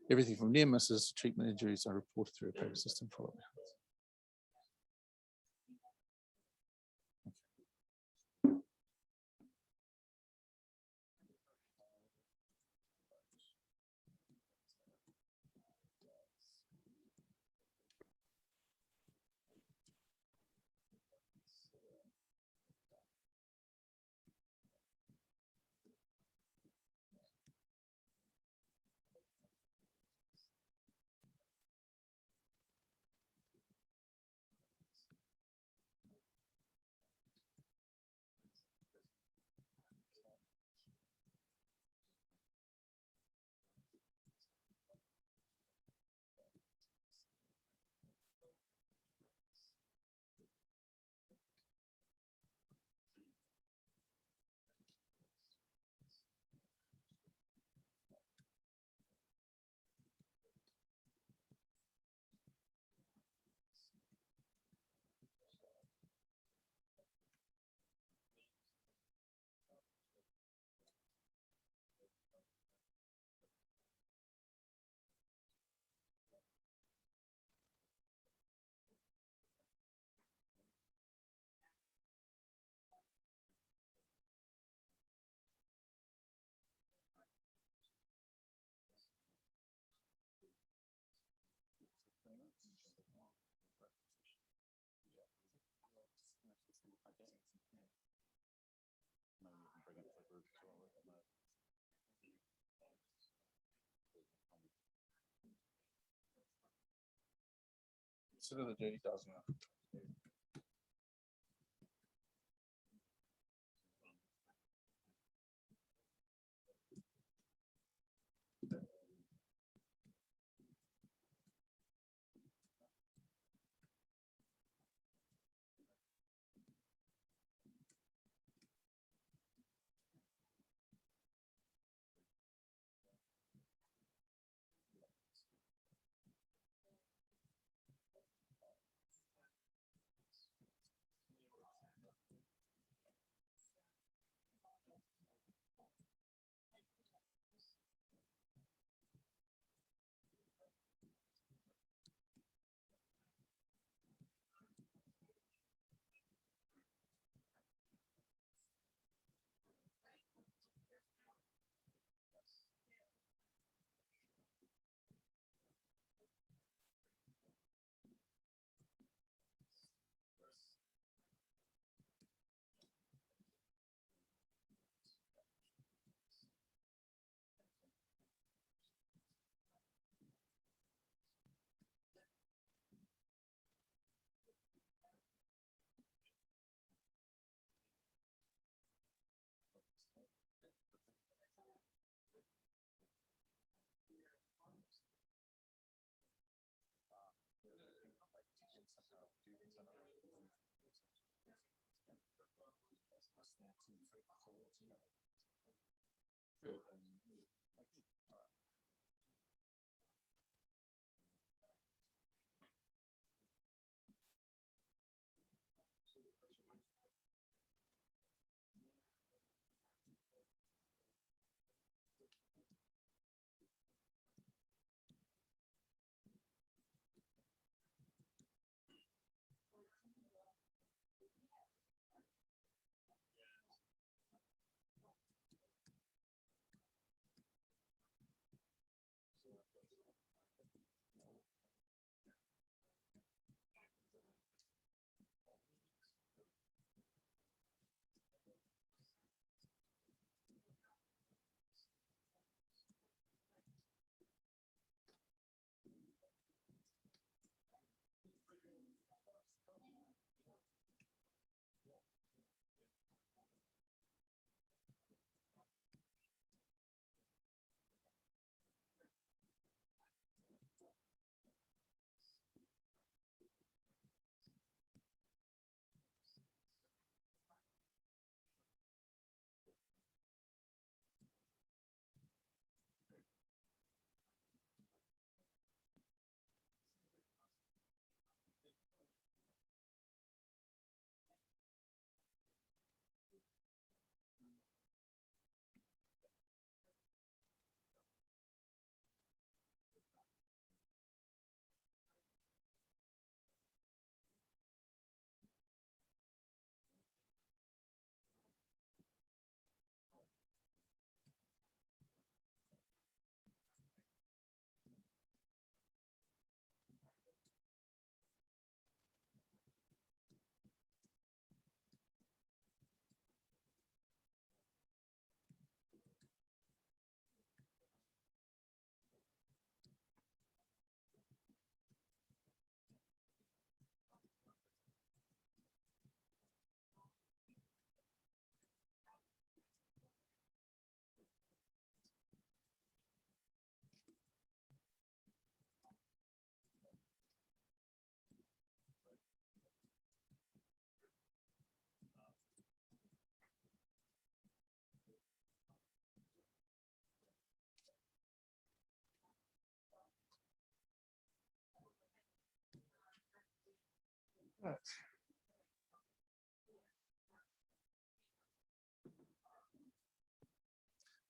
Everything from near misses to treatment injuries are reported through a paper system. Follow-up. Consider the dirty dozen.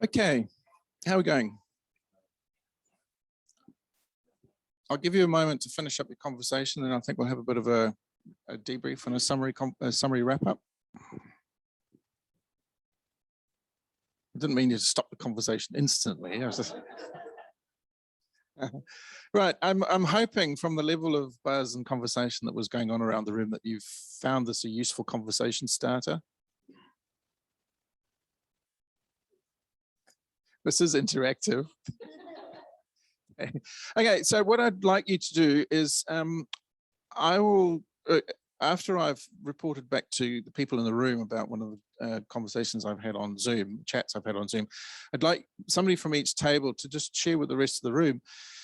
Okay, how are we going? I'll give you a moment to finish up your conversation, and I think we'll have a bit of a debrief and a summary wrap up. I didn't mean you to stop the conversation instantly. I was just... Right, I'm hoping from the level of buzz and conversation that was going on around the room that you've found this a useful conversation starter. This is interactive. Okay, so what I'd like you to do is I will, after I've reported back to the people in the room about one of the conversations I've had on Zoom, chats I've had on Zoom, I'd like somebody from each table to just share with the rest of the room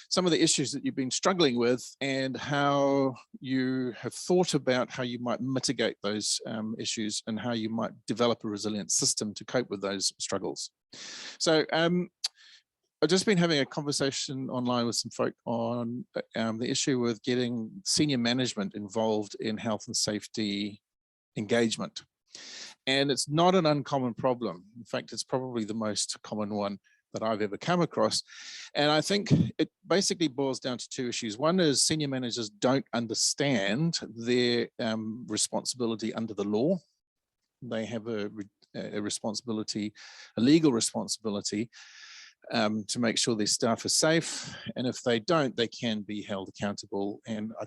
some of the issues that you've been struggling with and how you have thought about how you might mitigate those issues and how you might develop a resilient system to cope with those struggles. So I've just been having a conversation online with some folk on the issue with getting senior management involved in health and safety engagement. And it's not an uncommon problem. In fact, it's probably the most common one that I've ever come across. And I think it basically boils down to two issues. One is senior managers don't understand their responsibility under the law. They have a responsibility, a legal responsibility to make sure their staff are safe. And if they don't, they can be held accountable. And I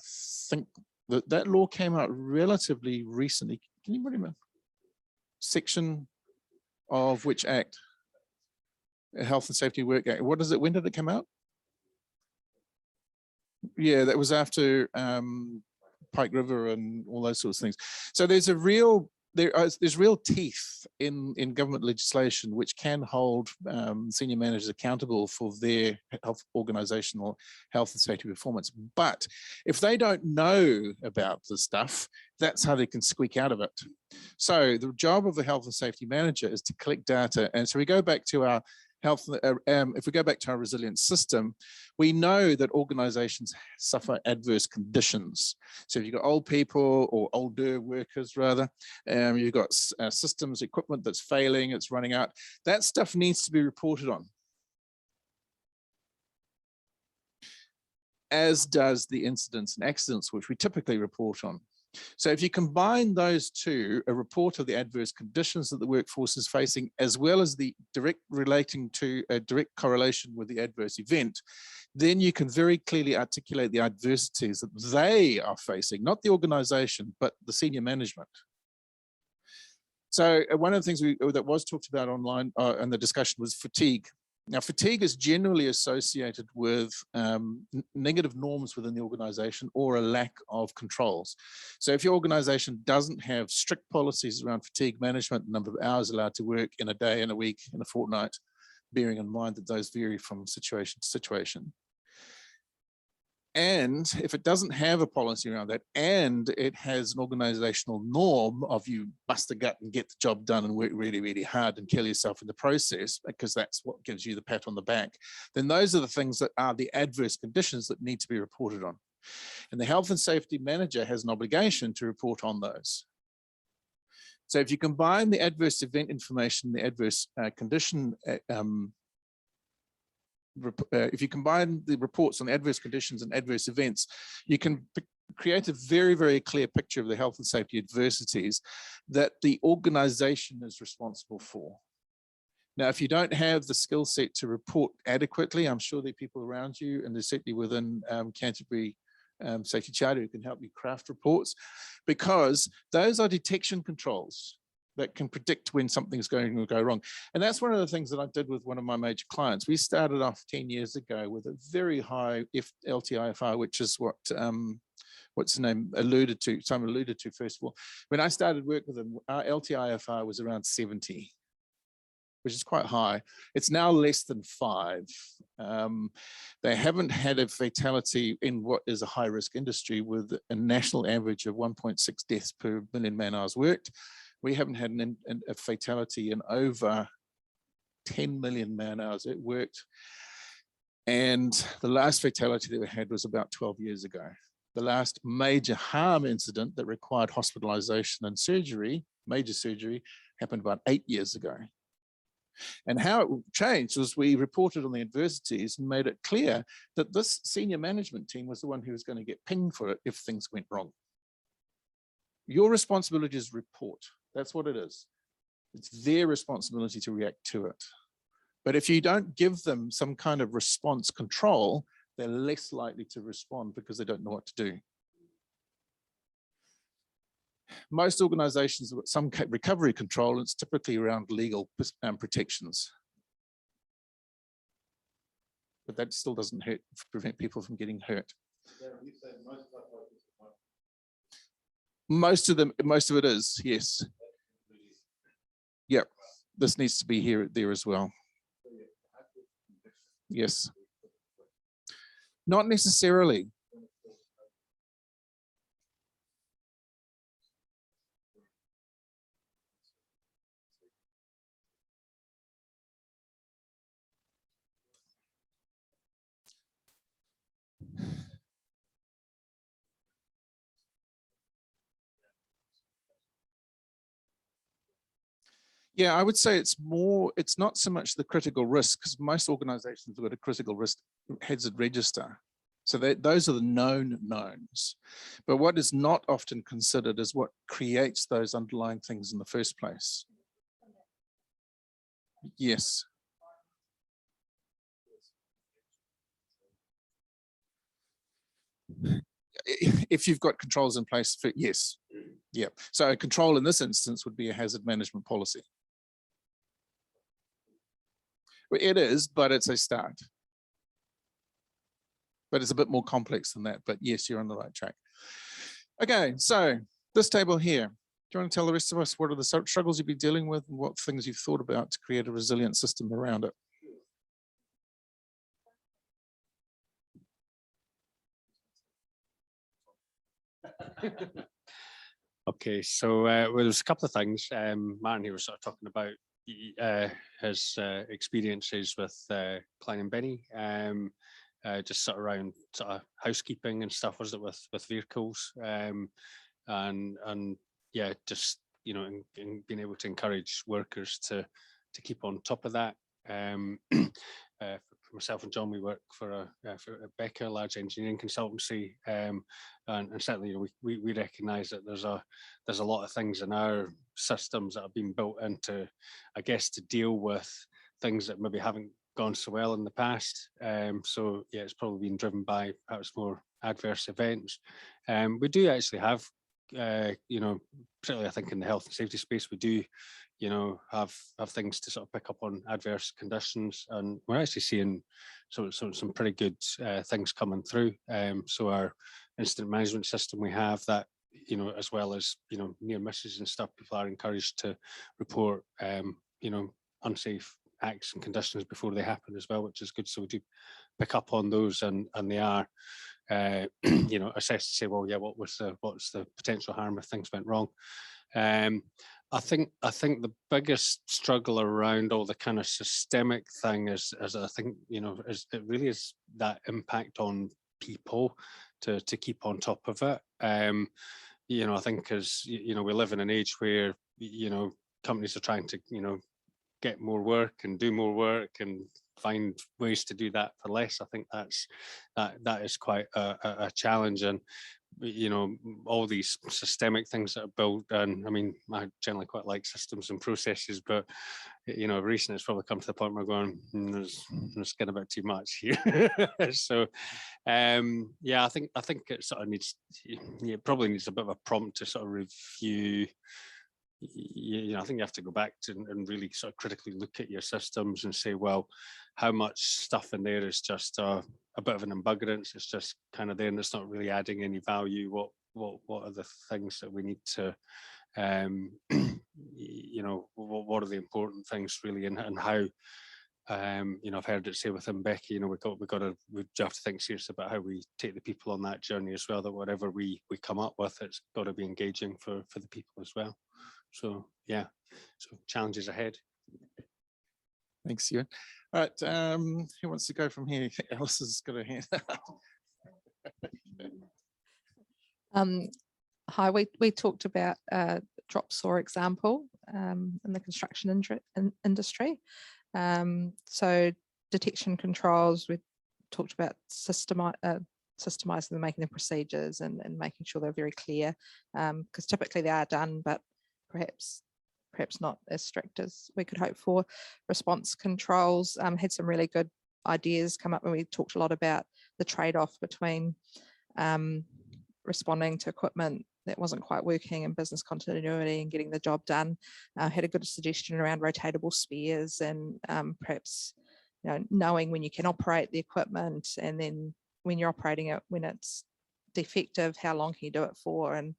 think that law came out relatively recently. Can you remember? Section of which act? Health and Safety Work Act. What is it? When did it come out? Yeah, that was after Pike River and all those sorts of things. So there's a real there's real teeth in government legislation which can hold senior managers accountable for their organizational health and safety performance. But if they don't know about the stuff, that's how they can squeak out of it. So the job of the health and safety manager is to collect data. And so we go back to our health, if we go back to our resilient system, we know that organizations suffer adverse conditions. So if you've got old people or older workers rather, you've got systems, equipment that's failing, it's running out, that stuff needs to be reported on. As does the incidents and accidents, which we typically report on. So if you combine those two, a report of the adverse conditions that the workforce is facing, as well as the direct correlation with the adverse event, then you can very clearly articulate the adversities that they are facing, not the organization, but the senior management. So one of the things that was talked about online in the discussion was fatigue. Now, fatigue is generally associated with negative norms within the organization or a lack of controls. So if your organization doesn't have strict policies around fatigue management, the number of hours allowed to work in a day, in a week, in a fortnight, bearing in mind that those vary from situation to situation. And if it doesn't have a policy around that, and it has an organizational norm of you bust a gut and get the job done and work really, really hard and kill yourself in the process, because that's what gives you the pat on the back, then those are the things that are the adverse conditions that need to be reported on. And the health and safety manager has an obligation to report on those. So if you combine the adverse event information, the adverse condition, if you combine the reports on adverse conditions and adverse events, you can create a very, very clear picture of the health and safety adversities that the organization is responsible for. Now, if you don't have the skill set to report adequately, I'm sure there are people around you, and there's certainly within Canterbury Safety Charter who can help you craft reports, because those are detection controls that can predict when something's going to go wrong. And that's one of the things that I did with one of my major clients. We started off 10 years ago with a very high LTIFR, which is what, what's the name alluded to, Simon alluded to first of all. When I started work with them, our LTIFR was around 70, which is quite high. It's now less than 5. They haven't had a fatality in what is a high risk industry with a national average of 1.6 deaths per million man hours worked. We haven't had a fatality in over 10 million man hours it worked. And the last fatality that we had was about 12 years ago. The last major harm incident that required hospitalization and surgery, major surgery, happened about 8 years ago. And how it changed was we reported on the adversities and made it clear that this senior management team was the one who was going to get pinged for it if things went wrong. Your responsibility is report. That's what it is. It's their responsibility to react to it. But if you don't give them some kind of response control, they're less likely to respond because they don't know what to do. Most organizations have got some recovery control, and it's typically around legal protections. But that still doesn't prevent people from getting hurt. Most of it is, yes. Yep, this needs to be there as well. Yes. Not necessarily. Yeah, I would say it's not so much the critical risk, because most organizations have got a critical risk hazard register. So those are the known knowns. But what is not often considered is what creates those underlying things in the first place. Yes. If you've got controls in place, yes. Yeah. So a control in this instance would be a hazard management policy. Well, it is, but it's a start. But it's a bit more complex than that. But yes, you're on the right track. Okay, so this table here. Do you want to tell the rest of us what are the struggles you've been dealing with and what things you've thought about to create a resilient system around it?
Okay, so well, there's a couple of things. Martin here was sort of talking about his experiences with Klein and Benny, just sort of around sort of housekeeping and stuff, was it, with vehicles, and yeah, just, you know, and being able to encourage workers to keep on top of that. For myself and John, we work for Becca, a large engineering consultancy, and certainly, you know, we recognise that there's a lot of things in our systems that have been built into, I guess, to deal with things that maybe haven't gone so well in the past. So yeah, it's probably been driven by perhaps more adverse events. We do actually have, you know, particularly I think in the health and safety space, we do, you know, have things to sort of pick up on adverse conditions, and we're actually seeing some pretty good things coming through. So our incident management system, we have that, you know, as well as, you know, near misses and stuff, people are encouraged to report, you know, unsafe acts and conditions before they happen as well, which is good. So we do pick up on those, and they are, you know, assessed to say, well, yeah, what's the potential harm if things went wrong. I think the biggest struggle around all the kind of systemic thing is I think, you know, it really is that impact on people to keep on top of it. You know, I think as, you know, we live in an age where, you know, companies are trying to, you know, get more work and do more work and find ways to do that for less. I think that is quite a challenge. And, you know, all these systemic things that are built, and I mean, I generally quite like systems and processes, but, you know, recently it's probably come to the point where we're going, there's getting a bit too much here. So yeah, I think it sort of needs, it probably needs a bit of a prompt to sort of review. You know, I think you have to go back to and really sort of critically look at your systems and say, well, how much stuff in there is just a bit of an embuggerance. It's just kind of there and it's not really adding any value. What are the things that we need to, you know, what are the important things really, and how, you know, I've heard it say within Becky, you know, we have to think seriously about how we take the people on that journey as well, that whatever we come up with, it's got to be engaging for the people as well. So yeah, so challenges ahead.
Thanks, Ewan. All right, who wants to go from here? Alice has got her hand up.
Hi, we talked about drop saw example in the construction industry. So detection controls, we talked about systemizing and making the procedures and making sure they're very clear, because typically they are done, but perhaps not as strict as we could hope for. Response controls, had some really good ideas come up when we talked a lot about the trade-off between responding to equipment that wasn't quite working and business continuity and getting the job done. Had a good suggestion around rotatable spares and perhaps knowing when you can operate the equipment, and then when you're operating it, when it's defective, how long can you do it for, and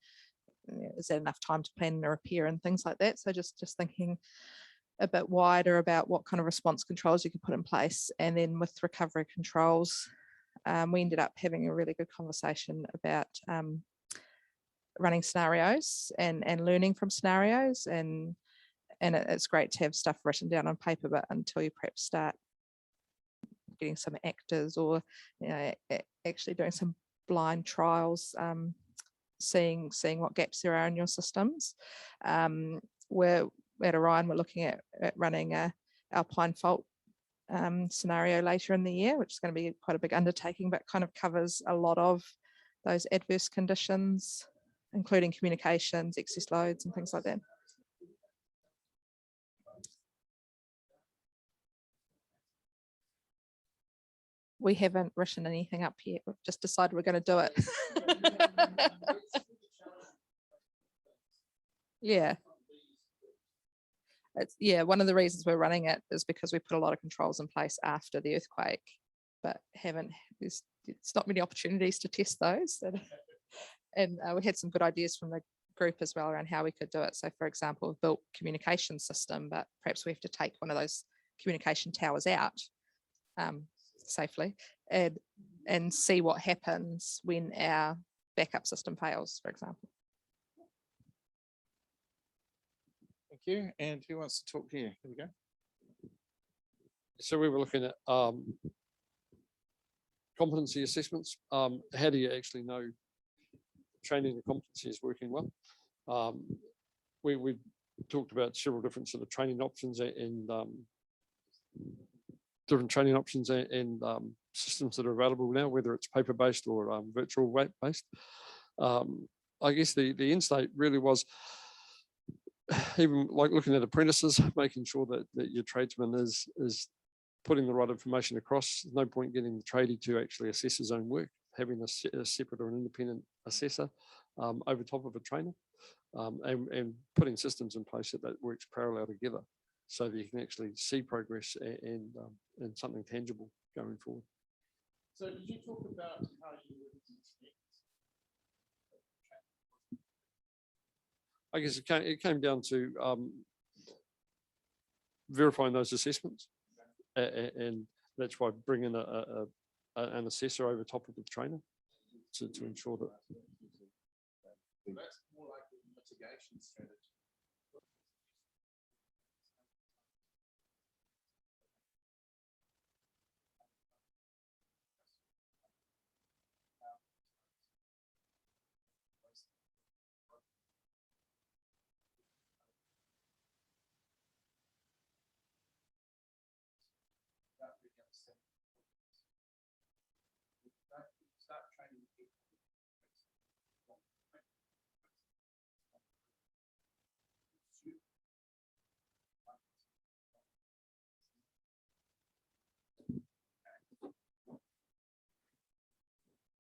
is there enough time to plan a repair and things like that. So just thinking a bit wider about what kind of response controls you could put in place. And then with recovery controls, we ended up having a really good conversation about running scenarios and learning from scenarios, and it's great to have stuff written down on paper, but until you perhaps start getting some actors or actually doing some blind trials, seeing what gaps there are in your systems. We're at Orion, we're looking at running a Alpine fault scenario later in the year, which is going to be quite a big undertaking, but kind of covers a lot of those adverse conditions, including communications, excess loads and things like that. We haven't written anything up yet. We've just decided we're going to do it. Yeah. One of the reasons we're running it is because we put a lot of controls in place after the earthquake, but it's not many opportunities to test those. And we had some good ideas from the group as well around how we could do it. So for example, we've built communication system, but perhaps we have to take one of those communication towers out safely and see what happens when our backup system fails, for example.
Thank you. And who wants to talk here? Here we go.
So we were looking at competency assessments. How do you actually know training and competency is working well? We talked about several different sort of training options and different training options and systems that are available now, whether it's paper-based or virtual based. I guess the end state really was even like looking at apprentices, making sure that your tradesman is putting the right information across. There's no point getting the tradie to actually assess his own work, having a separate or an independent assessor over top of a trainer, and putting systems in place that works parallel together, so that you can actually see progress and something tangible going forward.
So did you talk about how you would inspect?
I guess it came down to verifying those assessments, and that's why bringing an assessor over top of the trainer to ensure that.
That's more like a mitigation strategy. Start training people.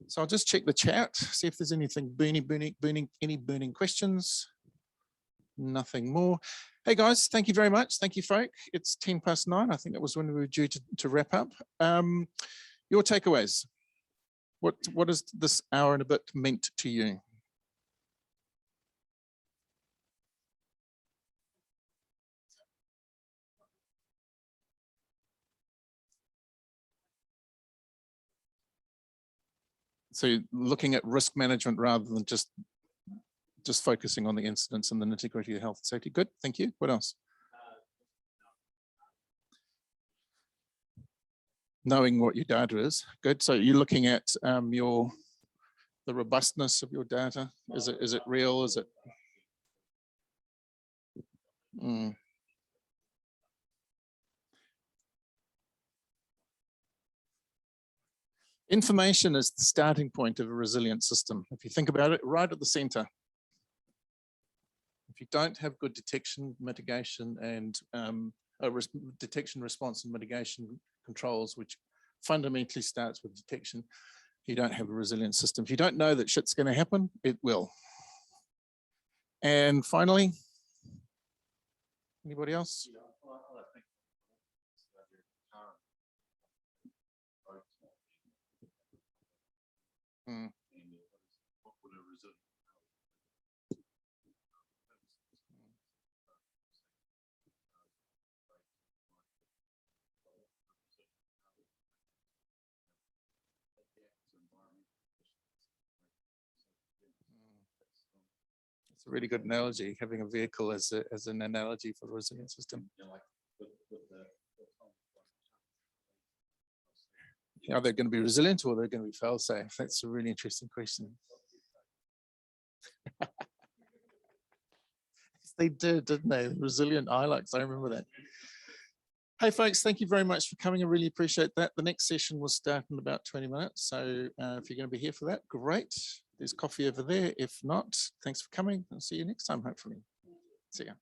So I'll just check the chat, see if there's anything any burning questions. Nothing more. Hey guys, thank you very much. Thank you, folk. It's 9:10. I think that was when we were due to wrap up. Your takeaways. What has this hour and a bit meant to you? So looking at risk management rather than just focusing on the incidents and the nitty-gritty of health and safety. Good, thank you. What else? Knowing what your data is. Good. So you're looking at your the robustness of your data? Is it real? Is it? Mm. Information is the starting point of a resilient system. If you think about it, right at the center. If you don't have good detection, mitigation, and detection, response, and mitigation controls, which fundamentally starts with detection, you don't have a resilient system. If you don't know that shit's going to happen, it will. And finally, anybody else? Hmm. It's a really good analogy, having a vehicle as an analogy for the resilient system. Are they going to be resilient or are they going to be fail-safe? That's a really interesting question. They did, didn't they? Resilient Hilux, I remember that. Hey folks, thank you very much for coming. I really appreciate that. The next session will start in about 20 minutes. So if you're going to be here for that, great. There's coffee over there. If not, thanks for coming. I'll see you next time, hopefully. See ya.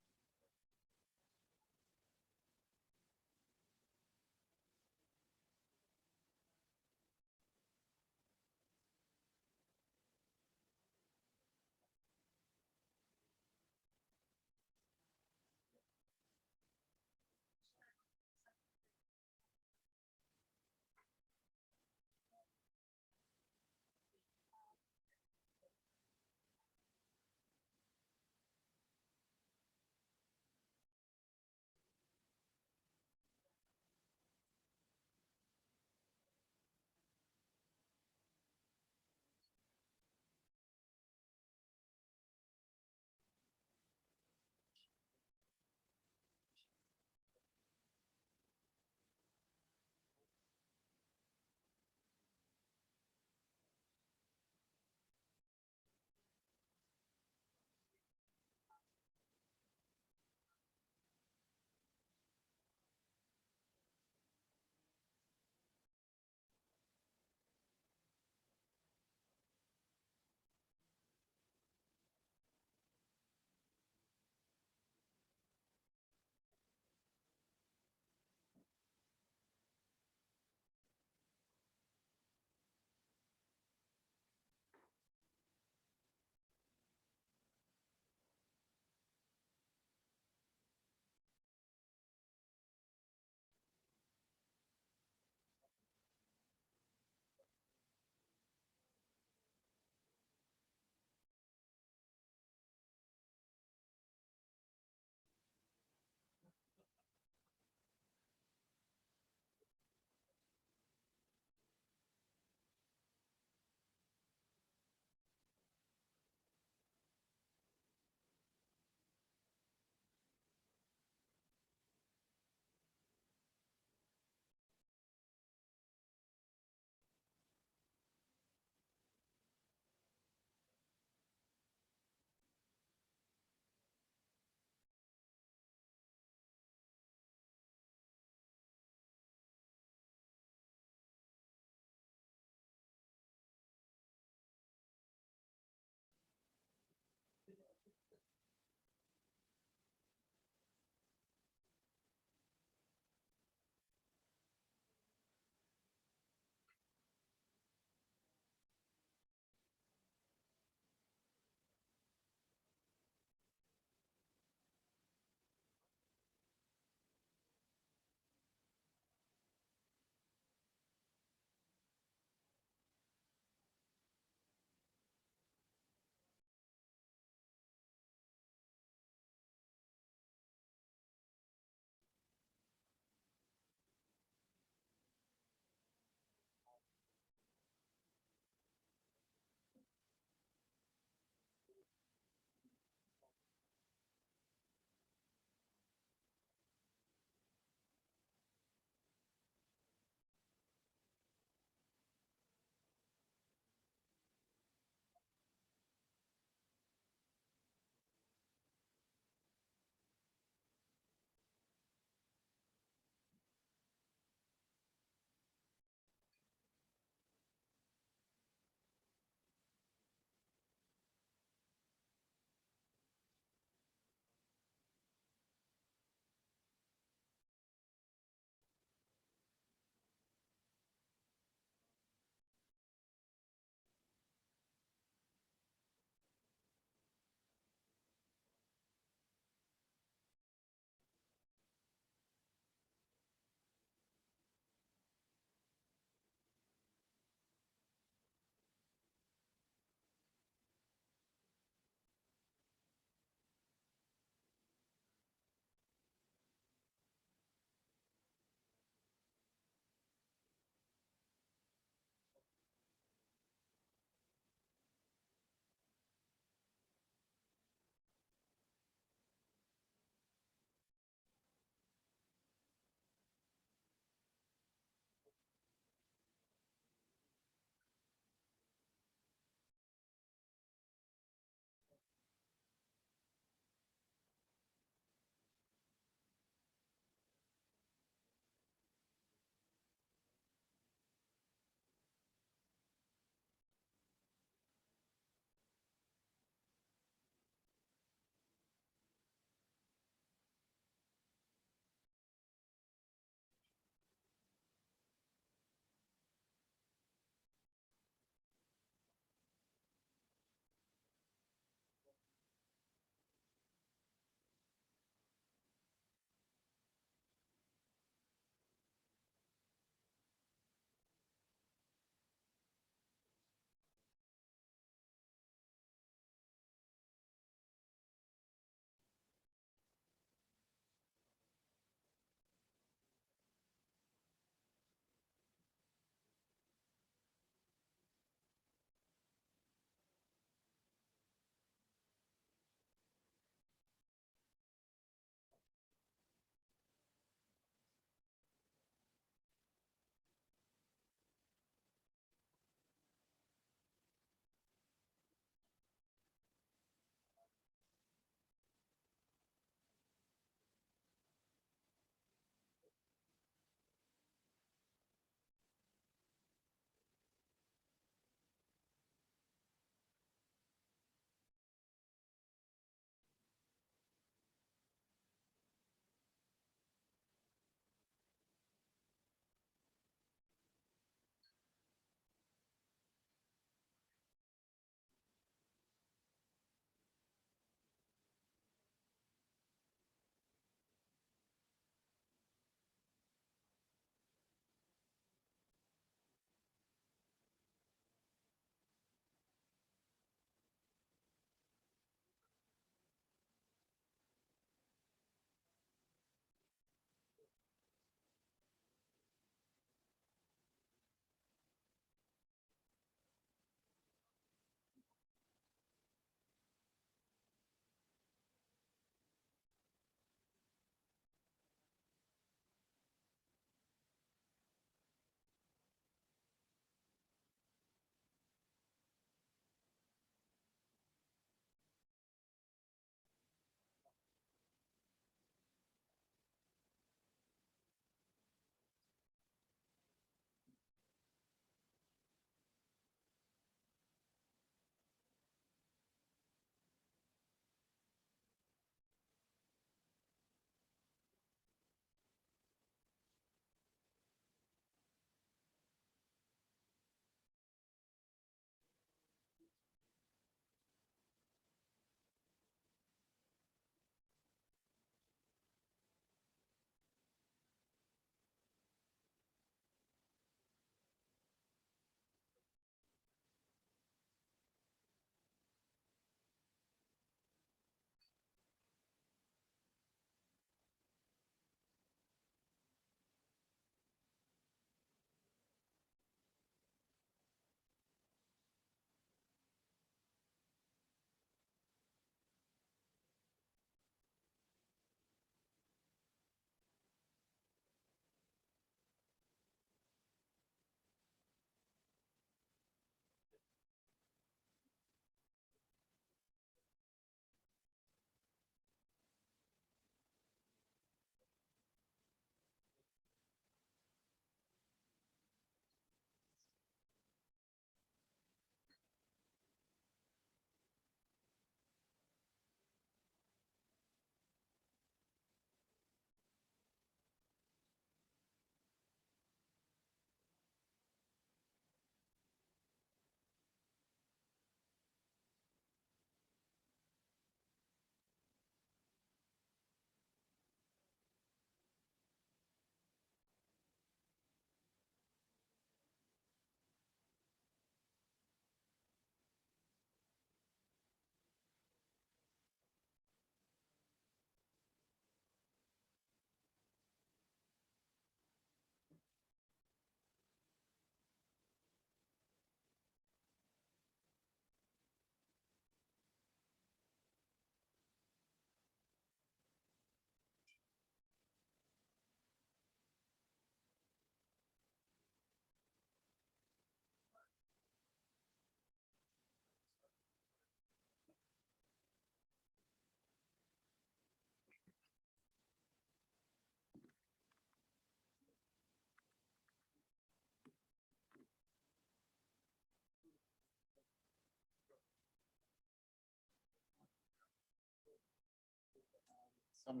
some,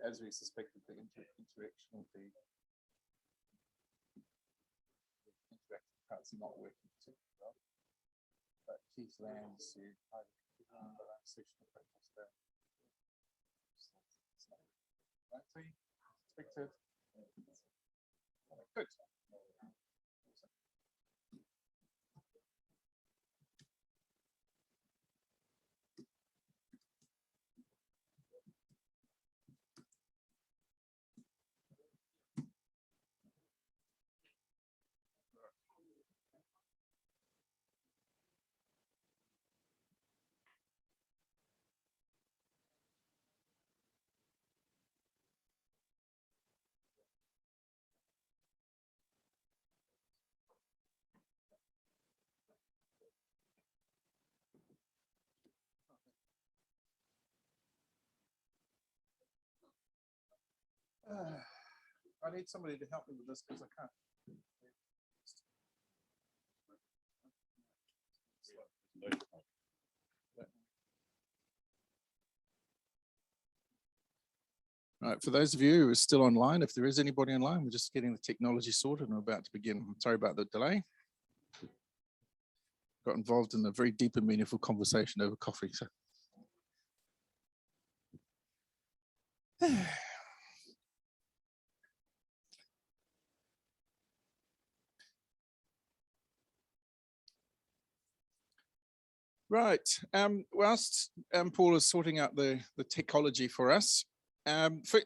as we suspected, the interaction with the interactive parts are not working particularly well. But Keith Lamb said, I session of practice there. Expected. Good. I need somebody to help me with this because I can't. All right, for those of you who are still online, if there is anybody online, we're just getting the technology sorted and we're about to begin. I'm sorry about the delay. Got involved in a very deep and meaningful conversation over coffee. So. Right. Whilst Paul is sorting out the technology for us,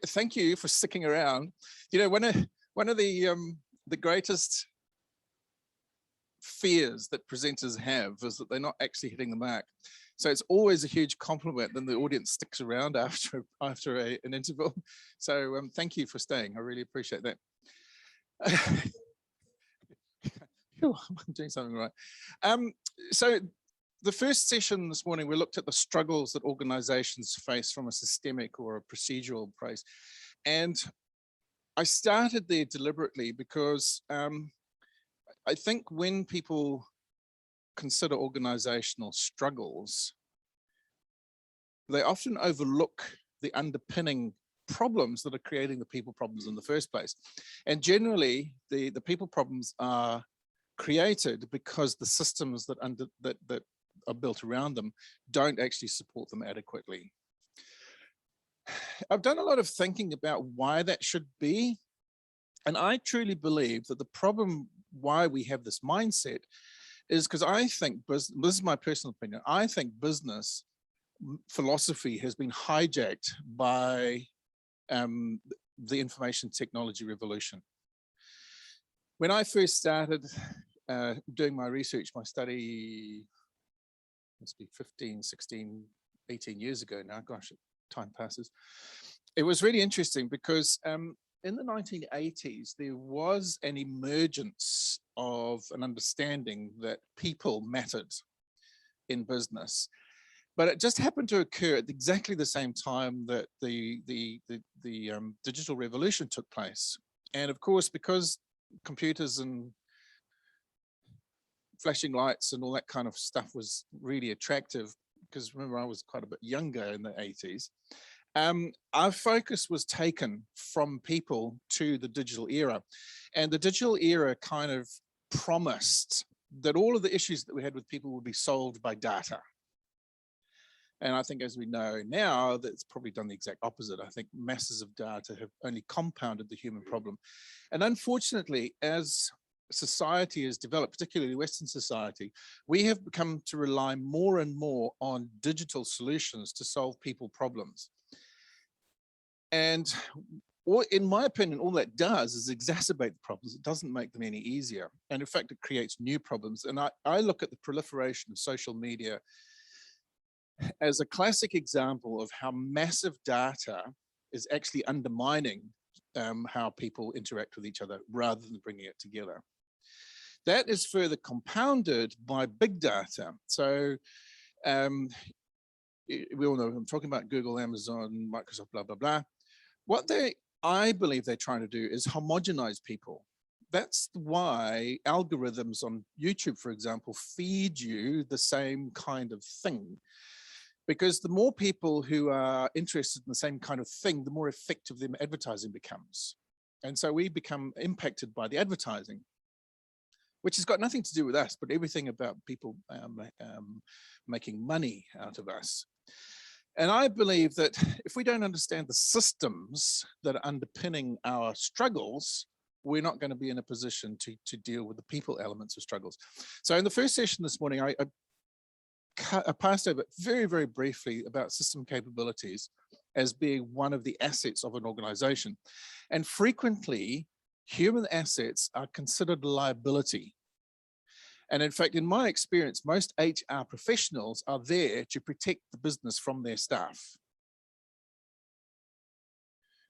thank you for sticking around. You know, one of the greatest fears that presenters have is that they're not actually hitting the mark. So it's always a huge compliment when the audience sticks around after an interval. So thank you for staying. I really appreciate that. I'm doing something right. So the first session this morning, we looked at the struggles that organizations face from a systemic or a procedural place. And I started there deliberately because I think when people consider organizational struggles, they often overlook the underpinning problems that are creating the people problems in the first place. And generally, the people problems are created because the systems that are built around them don't actually support them adequately. I've done a lot of thinking about why that should be. And I truly believe that the problem why we have this mindset is because I think, this is my personal opinion, I think business philosophy has been hijacked by the information technology revolution. When I first started doing my research, my study, must be 15, 16, 18 years ago now, gosh, time passes. It was really interesting because in the 1980s, there was an emergence of an understanding that people mattered in business. But it just happened to occur at exactly the same time that the digital revolution took place. And of course, because computers and flashing lights and all that kind of stuff was really attractive, because remember I was quite a bit younger in the 80s, our focus was taken from people to the digital era. And the digital era kind of promised that all of the issues that we had with people would be solved by data. And I think as we know now, that's probably done the exact opposite. I think masses of data have only compounded the human problem. And unfortunately, as society has developed, particularly Western society, we have become to rely more and more on digital solutions to solve people problems. And in my opinion, all that does is exacerbate the problems. It doesn't make them any easier. And in fact, it creates new problems. And I look at the proliferation of social media as a classic example of how massive data is actually undermining how people interact with each other rather than bringing it together. That is further compounded by big data. So we all know I'm talking about Google, Amazon, Microsoft, blah, blah, blah. What I believe they're trying to do is homogenize people. That's why algorithms on YouTube, for example, feed you the same kind of thing. Because the more people who are interested in the same kind of thing, the more effective their advertising becomes. And so we become impacted by the advertising, which has got nothing to do with us, but everything about people making money out of us. And I believe that if we don't understand the systems that are underpinning our struggles, we're not going to be in a position to deal with the people elements of struggles. So in the first session this morning, I passed over very, very briefly about system capabilities as being one of the assets of an organization. And frequently, human assets are considered a liability. And in fact, in my experience, most HR professionals are there to protect the business from their staff.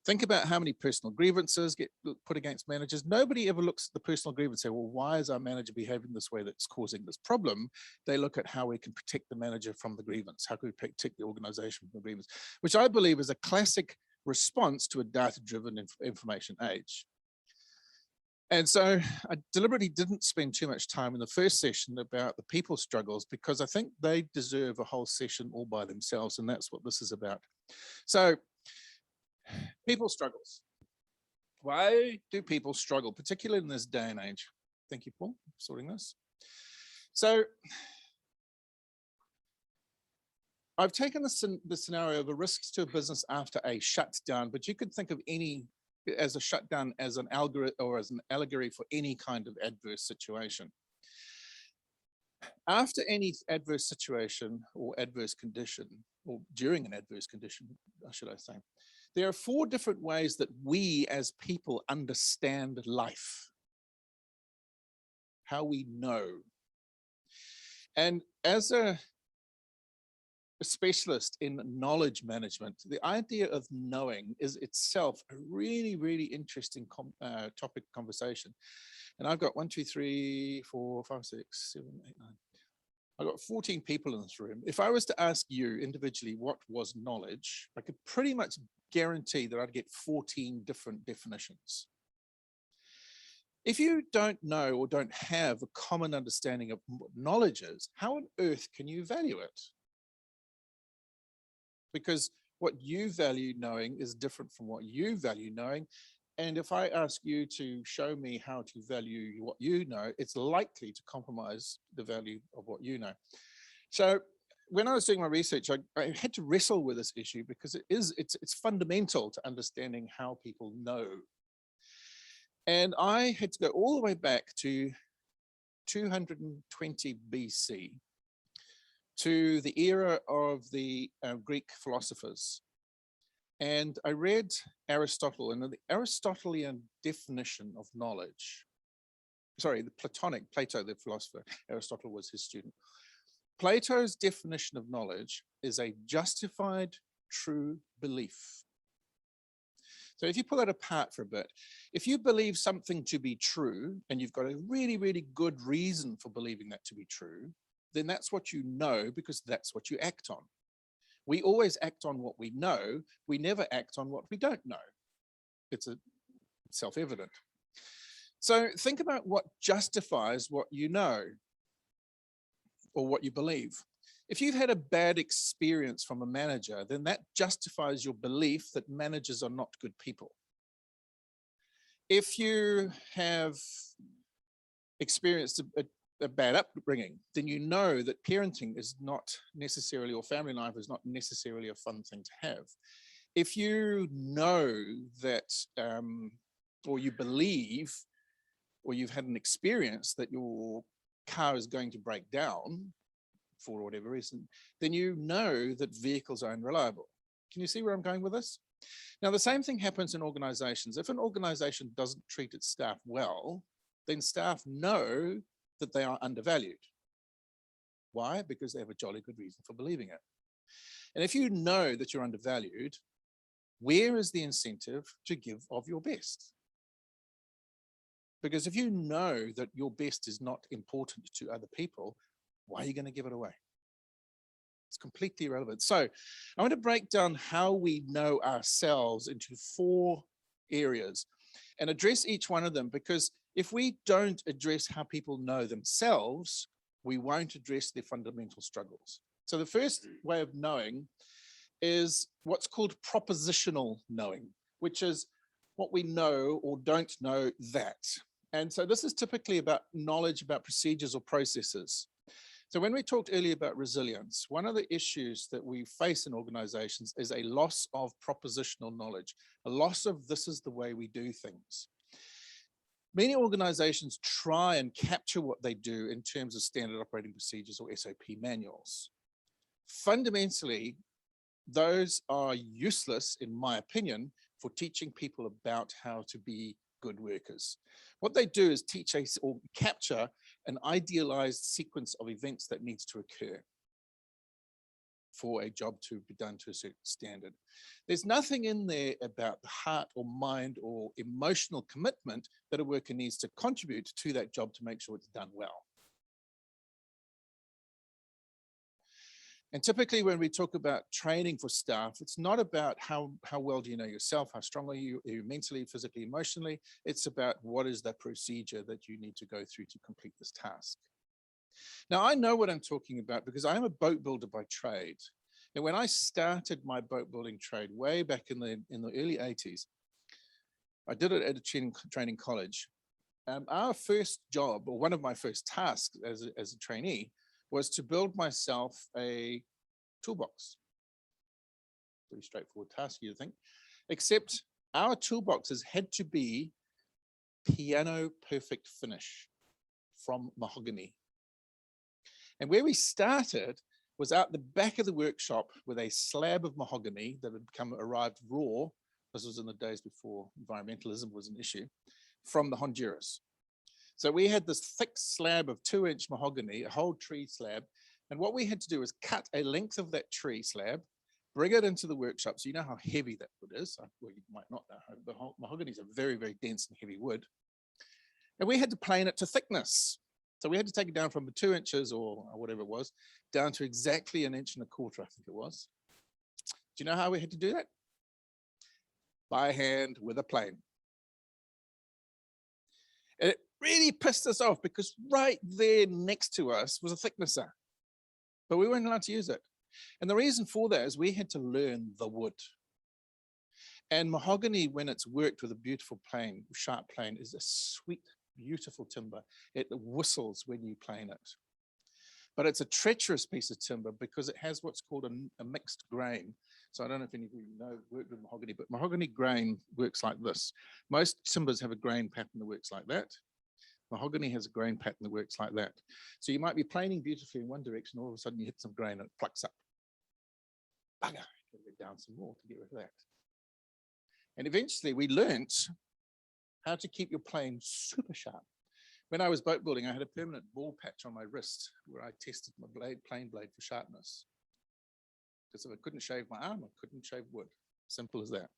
Think about how many personal grievances get put against managers. Nobody ever looks at the personal grievance and say, well, why is our manager behaving this way that's causing this problem? They look at how we can protect the manager from the grievance. How can we protect the organization from the grievance? Which I believe is a classic response to a data-driven information age. And so I deliberately didn't spend too much time in the first session about the people struggles, because I think they deserve a whole session all by themselves, and that's what this is about. So people struggles. Why do people struggle, particularly in this day and age? Thank you, Paul, for sorting this. So I've taken the scenario of the risks to a business after a shutdown, but you could think of any as a shutdown as an algorithm or as an allegory for any kind of adverse situation. After any adverse situation or adverse condition, or during an adverse condition, should I say, there are 4 different ways that we as people understand life, how we know. And as a specialist in knowledge management, the idea of knowing is itself a really, really interesting topic of conversation. And I've got 1, 2, 3, 4, 5, 6, 7, 8, 9. I've got 14 people in this room. If I was to ask you individually what was knowledge, I could pretty much guarantee that I'd get 14 different definitions. If you don't know or don't have a common understanding of what knowledge is, how on earth can you value it? Because what you value knowing is different from what you value knowing. And if I ask you to show me how to value what you know, it's likely to compromise the value of what you know. So when I was doing my research, I had to wrestle with this issue because it's fundamental to understanding how people know. And I had to go all the way back to 220 BC. To the era of the Greek philosophers. And I read Aristotle, and the Aristotelian definition of knowledge, sorry, the Plato, the philosopher, Aristotle was his student. Plato's definition of knowledge is a justified true belief. So if you pull that apart for a bit, if you believe something to be true, and you've got a really, really good reason for believing that to be true, then that's what you know, because that's what you act on. We always act on what we know. We never act on what we don't know. It's self-evident. So think about what justifies what you know or what you believe. If you've had a bad experience from a manager, then that justifies your belief that managers are not good people. If you have experienced a bad upbringing, then you know that parenting is not necessarily, or family life is not necessarily a fun thing to have. If you know that, or you believe, or you've had an experience that your car is going to break down for whatever reason, then you know that vehicles are unreliable. Can you see where I'm going with this? Now, the same thing happens in organizations. If an organization doesn't treat its staff well, then staff know that they are undervalued. Why? Because they have a jolly good reason for believing it. And if you know that you're undervalued, where is the incentive to give of your best? Because if you know that your best is not important to other people, why are you going to give it away? It's completely irrelevant. So I want to break down how we know ourselves into 4 areas and address each one of them, because if we don't address how people know themselves, we won't address their fundamental struggles. So the first way of knowing is what's called propositional knowing, which is what we know or don't know that. And so this is typically about knowledge about procedures or processes. So when we talked earlier about resilience, one of the issues that we face in organizations is a loss of propositional knowledge, a loss of this is the way we do things. Many organizations try and capture what they do in terms of standard operating procedures or SOP manuals. Fundamentally, those are useless, in my opinion, for teaching people about how to be good workers. What they do is teach or capture an idealized sequence of events that needs to occur for a job to be done to a certain standard. There's nothing in there about the heart or mind or emotional commitment that a worker needs to contribute to that job to make sure it's done well. And typically when we talk about training for staff, it's not about how well do you know yourself, how strong are you mentally, physically, emotionally. It's about what is the procedure that you need to go through to complete this task. Now, I know what I'm talking about because I'm a boat builder by trade. And when I started my boat building trade way back in the early 80s, I did it at a training college. Our first job, or one of my first tasks as a trainee, was to build myself a toolbox. Pretty straightforward task, you'd think, except our toolboxes had to be piano perfect finish from mahogany. And where we started was out the back of the workshop with a slab of mahogany that had arrived raw. This was in the days before environmentalism was an issue, from the Honduras. So we had this thick slab of 2-inch mahogany, a whole tree slab. And what we had to do was cut a length of that tree slab, bring it into the workshop. So you know how heavy that wood is. Well, you might not know, but mahogany is a very, very dense and heavy wood. And we had to plane it to thickness. So we had to take it down from the 2 inches or whatever it was, down to exactly 1.25 inches, I think it was. Do you know how we had to do that? By hand with a plane. And it really pissed us off because right there next to us was a thicknesser, but we weren't allowed to use it. And the reason for that is we had to learn the wood. And mahogany, when it's worked with a beautiful plane, sharp plane, is a sweet, beautiful timber. It whistles when you plane it. But it's a treacherous piece of timber because it has what's called a mixed grain. So I don't know if any of you know, worked with mahogany, but mahogany grain works like this. Most timbers have a grain pattern that works like that. Mahogany has a grain pattern that works like that. So you might be planing beautifully in one direction, all of a sudden you hit some grain and it plucks up. Bugger, get it down some more to get rid of that. And eventually we learnt how to keep your plane super sharp. When I was boat building, I had a permanent ball patch on my wrist where I tested my plane blade for sharpness. Because if I couldn't shave my arm, I couldn't shave wood. Simple as that.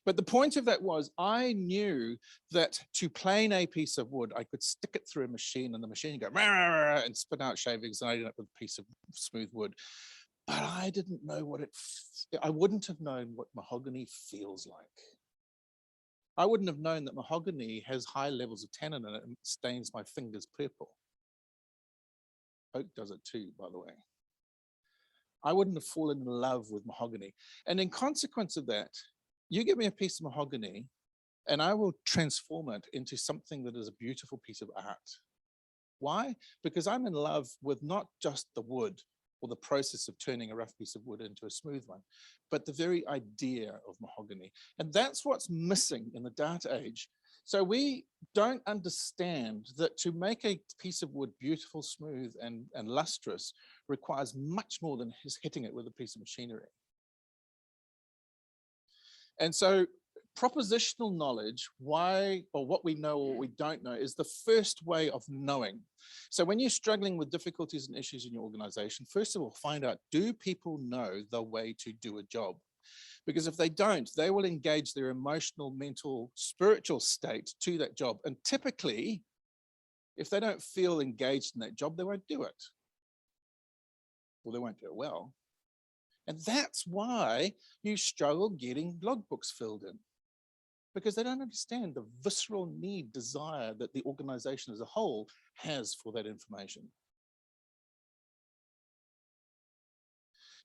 But the point of that was I knew that to plane a piece of wood, I could stick it through a machine and the machine would go rah, rah, rah, and spit out shavings and I ended up with a piece of smooth wood. But I didn't know I wouldn't have known what mahogany feels like. I wouldn't have known that mahogany has high levels of tannin in it and stains my fingers purple. Oak does it too, by the way. I wouldn't have fallen in love with mahogany. And in consequence of that, you give me a piece of mahogany and I will transform it into something that is a beautiful piece of art. Why? Because I'm in love with not just the wood or the process of turning a rough piece of wood into a smooth one, but the very idea of mahogany. And that's what's missing in the data age. So we don't understand that to make a piece of wood beautiful, smooth, and lustrous requires much more than just hitting it with a piece of machinery. And so propositional knowledge, what we know or what we don't know, is the first way of knowing. So when you're struggling with difficulties and issues in your organization, first of all, find out, do people know the way to do a job? Because if they don't, they will engage their emotional, mental, spiritual state to that job. And typically, if they don't feel engaged in that job, they won't do it. Or they won't do it well. And that's why you struggle getting logbooks filled in. Because they don't understand the visceral need, desire that the organization as a whole has for that information.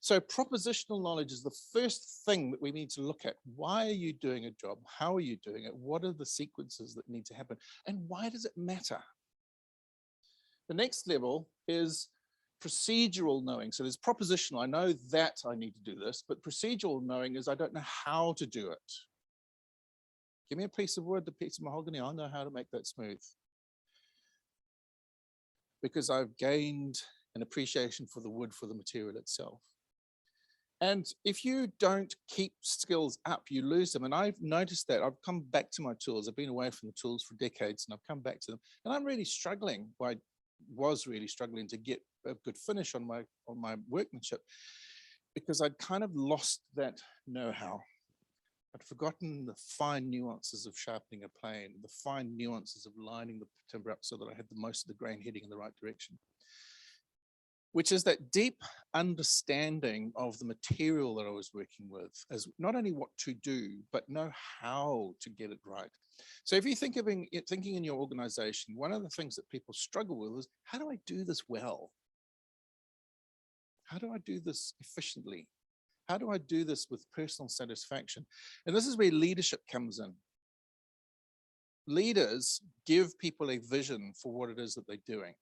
So propositional knowledge is the first thing that we need to look at. Why are you doing a job? How are you doing it? What are the sequences that need to happen? And why does it matter? The next level is procedural knowing. So there's propositional, I know that I need to do this, but procedural knowing is I don't know how to do it. Give me a piece of wood, a piece of mahogany, I'll know how to make that smooth. Because I've gained an appreciation for the wood, for the material itself. And if you don't keep skills up, you lose them. And I've noticed that. I've come back to my tools. I've been away from the tools for decades and I've come back to them. And I'm really struggling. Well, I was really struggling to get a good finish on my workmanship because I'd kind of lost that know-how. I'd forgotten the fine nuances of sharpening a plane, the fine nuances of lining the timber up so that I had the most of the grain heading in the right direction. Which is that deep understanding of the material that I was working with as not only what to do, but know how to get it right. So if you're thinking in your organization, one of the things that people struggle with is, how do I do this well? How do I do this efficiently? How do I do this with personal satisfaction? And this is where leadership comes in. Leaders give people a vision for what it is that they're doing.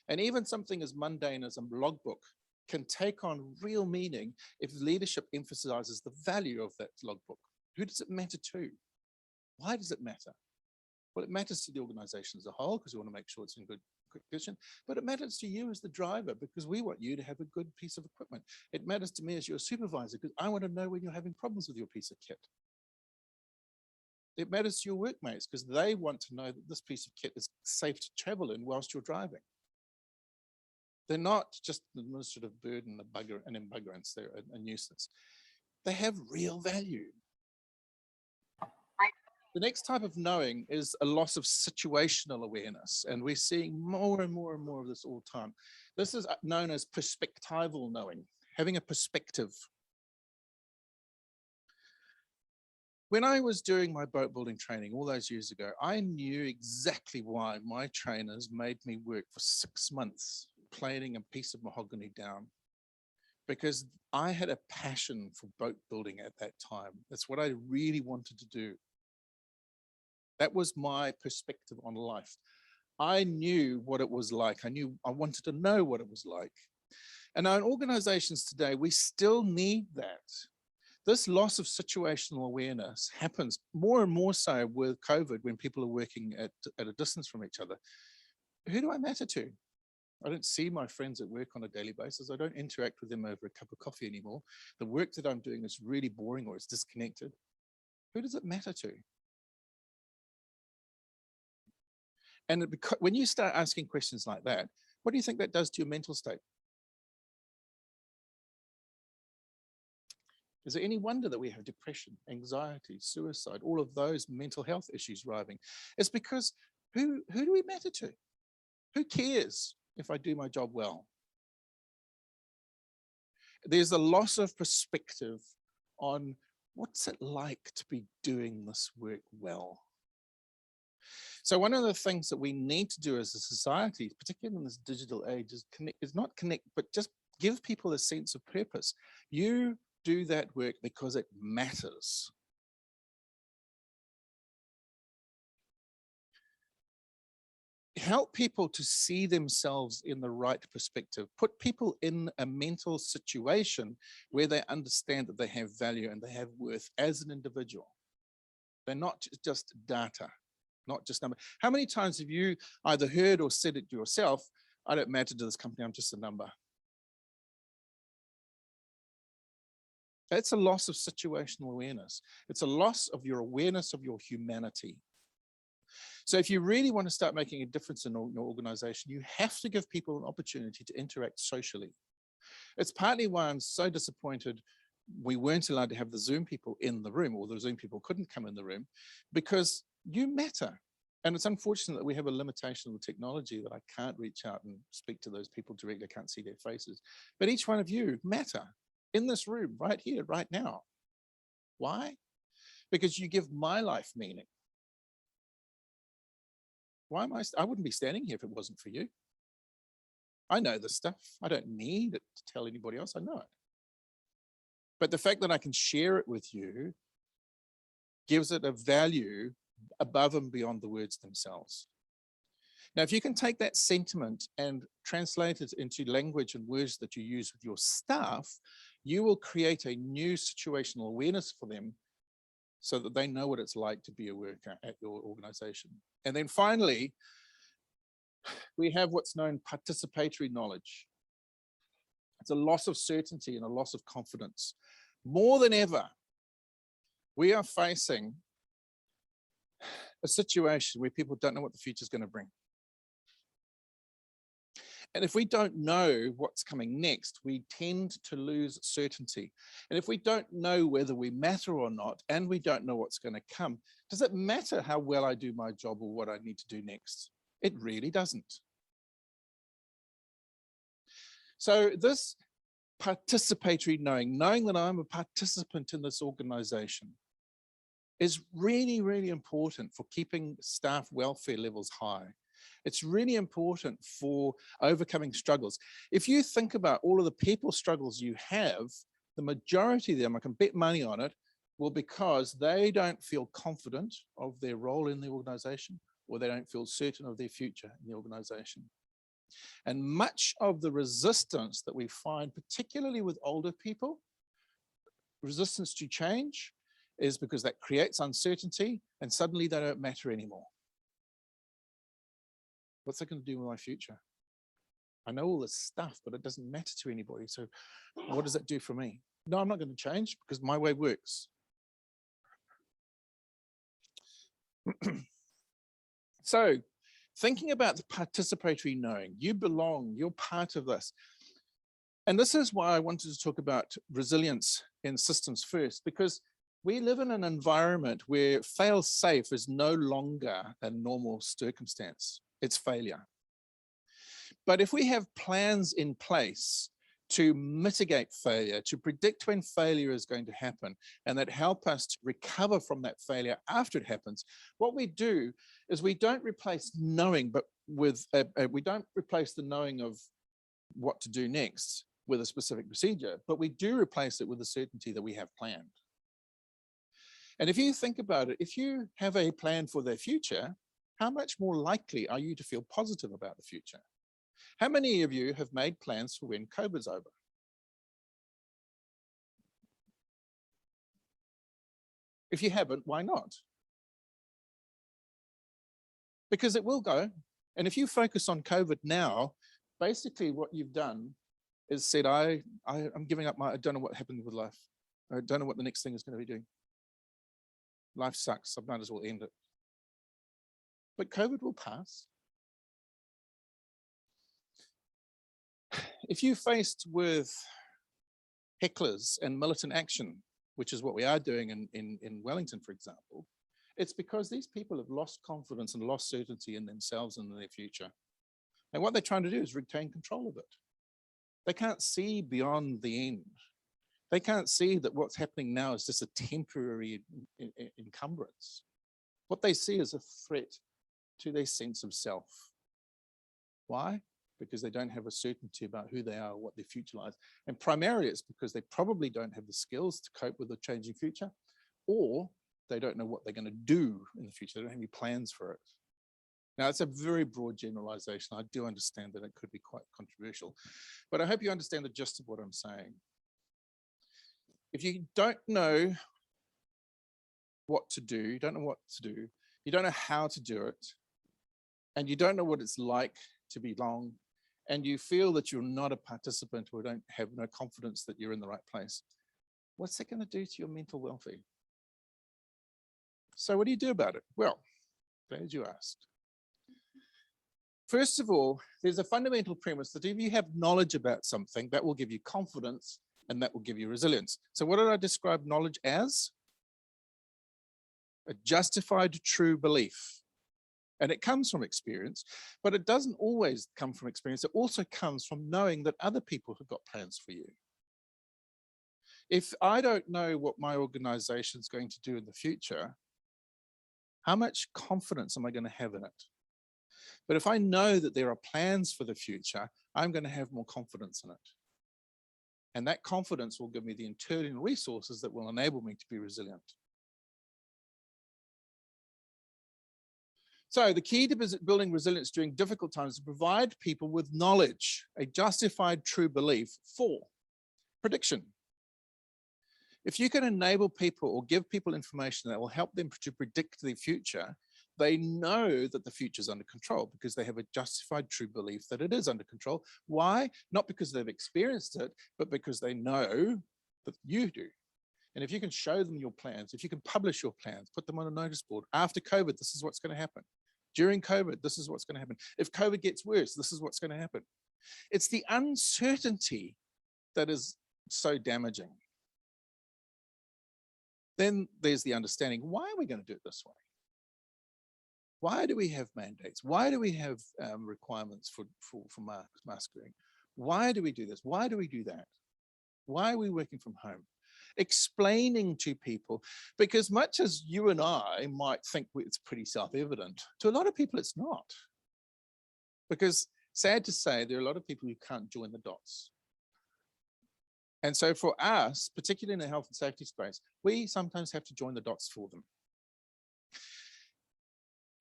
And even something as mundane as a logbook can take on real meaning if leadership emphasizes the value of that logbook. Who does it matter to? Why does it matter? Well, it matters to the organization as a whole because we want to make sure it's in good condition, but it matters to you as the driver because we want you to have a good piece of equipment. It matters to me as your supervisor because I want to know when you're having problems with your piece of kit. It matters to your workmates because they want to know that this piece of kit is safe to travel in whilst you're driving. They're not just an administrative burden, an embuggerance, they're a nuisance. They have real value. The next type of knowing is a loss of situational awareness, and we're seeing more and more and more of this all the time. This is known as perspectival knowing, having a perspective. When I was doing my boat building training all those years ago, I knew exactly why my trainers made me work for 6 months planing a piece of mahogany down, because I had a passion for boat building at that time. That's what I really wanted to do. That was my perspective on life. I knew what it was like. I wanted to know what it was like. And now in organizations today, we still need that. This loss of situational awareness happens more and more so with COVID when people are working at a distance from each other. Who do I matter to? I don't see my friends at work on a daily basis. I don't interact with them over a cup of coffee anymore. The work that I'm doing is really boring or it's disconnected. Who does it matter to? And when you start asking questions like that, what do you think that does to your mental state? Is there any wonder that we have depression, anxiety, suicide, all of those mental health issues rising? It's because who do we matter to? Who cares if I do my job well? There's a loss of perspective on what's it like to be doing this work well. So one of the things that we need to do as a society, particularly in this digital age, is not connect, but just give people a sense of purpose. You do that work because it matters. Help people to see themselves in the right perspective. Put people in a mental situation where they understand that they have value and they have worth as an individual. They're not just data, not just number. How many times have you either heard or said it yourself, I don't matter to this company, I'm just a number? That's a loss of situational awareness. It's a loss of your awareness of your humanity. So if you really want to start making a difference in your organization, you have to give people an opportunity to interact socially. It's partly why I'm so disappointed we weren't allowed to have the Zoom people in the room, or the Zoom people couldn't come in the room, because you matter. And it's unfortunate that we have a limitation of the technology that I can't reach out and speak to those people directly, I can't see their faces. But each one of you matter in this room, right here, right now. Why? Because you give my life meaning. Why am I wouldn't be standing here if it wasn't for you. I know this stuff. I don't need it to tell anybody else. I know it. But the fact that I can share it with you gives it a value above and beyond the words themselves. Now, if you can take that sentiment and translate it into language and words that you use with your staff, you will create a new situational awareness for them so that they know what it's like to be a worker at your organization. And then finally, we have what's known participatory knowledge. It's a loss of certainty and a loss of confidence. More than ever, we are facing a situation where people don't know what the future is going to bring. And if we don't know what's coming next, we tend to lose certainty. And if we don't know whether we matter or not, and we don't know what's going to come, does it matter how well I do my job or what I need to do next? It really doesn't. So this participatory knowing that I'm a participant in this organization, is really, really important for keeping staff welfare levels high. It's really important for overcoming struggles. If you think about all of the people struggles you have, the majority of them, I can bet money on it, will because they don't feel confident of their role in the organization, or they don't feel certain of their future in the organization. And much of the resistance that we find, particularly with older people, resistance to change, is because that creates uncertainty and suddenly they don't matter anymore. What's that going to do with my future? I know all this stuff, but it doesn't matter to anybody. So what does that do for me? No, I'm not going to change because my way works. So thinking about the participatory knowing, you belong, you're part of this. And this is why I wanted to talk about resilience in systems first, because we live in an environment where fail safe is no longer a normal circumstance. It's failure. But if we have plans in place to mitigate failure, to predict when failure is going to happen, and that help us to recover from that failure after it happens, what we do is we don't replace knowing, but with we don't replace the knowing of what to do next with a specific procedure, but we do replace it with the certainty that we have planned. And if you think about it, if you have a plan for the future, how much more likely are you to feel positive about the future? How many of you have made plans for when COVID's over? If you haven't, why not? Because it will go. And if you focus on COVID now, basically what you've done is said, I'm giving up I don't know what happened with life. I don't know what the next thing is going to be doing. Life sucks, I might as well end it. But COVID will pass. If you're faced with hecklers and militant action, which is what we are doing in Wellington, for example, it's because these people have lost confidence and lost certainty in themselves and in their future. And what they're trying to do is retain control of it. They can't see beyond the end. They can't see that what's happening now is just a temporary encumbrance. What they see is a threat to their sense of self. Why? Because they don't have a certainty about who they are or what their future lies. And primarily it's because they probably don't have the skills to cope with the changing future, or they don't know what they're going to do in the future. They don't have any plans for it. Now, it's a very broad generalization. I do understand that it could be quite controversial, but I hope you understand the gist of what I'm saying. If you don't know what to do, you don't know what to do, you don't know how to do it, and you don't know what it's like to belong, and you feel that you're not a participant or don't have no confidence that you're in the right place, what's that going to do to your mental welfare? So what do you do about it? Well, glad you asked. First of all, there's a fundamental premise that if you have knowledge about something, that will give you confidence and that will give you resilience. So what did I describe knowledge as? A justified true belief. And it comes from experience, but it doesn't always come from experience. It also comes from knowing that other people have got plans for you. If I don't know what my organization is going to do in the future, how much confidence am I going to have in it? But if I know that there are plans for the future, I'm going to have more confidence in it. And that confidence will give me the internal resources that will enable me to be resilient. So the key to building resilience during difficult times is to provide people with knowledge, a justified true belief for prediction. If you can enable people or give people information that will help them to predict the future, they know that the future is under control because they have a justified true belief that it is under control. Why? Not because they've experienced it, but because they know that you do. And if you can show them your plans, if you can publish your plans, put them on a notice board. After COVID, this is what's going to happen. During COVID, this is what's going to happen. If COVID gets worse, this is what's going to happen. It's the uncertainty that is so damaging. Then there's the understanding, why are we going to do it this way? Why do we have mandates? Why do we have requirements for mask wearing? Why do we do this? Why do we do that? Why are we working from home? Explaining to people, because much as you and I might think it's pretty self-evident, to a lot of people it's not. Because sad to say, there are a lot of people who can't join the dots. And so for us, particularly in the health and safety space, we sometimes have to join the dots for them.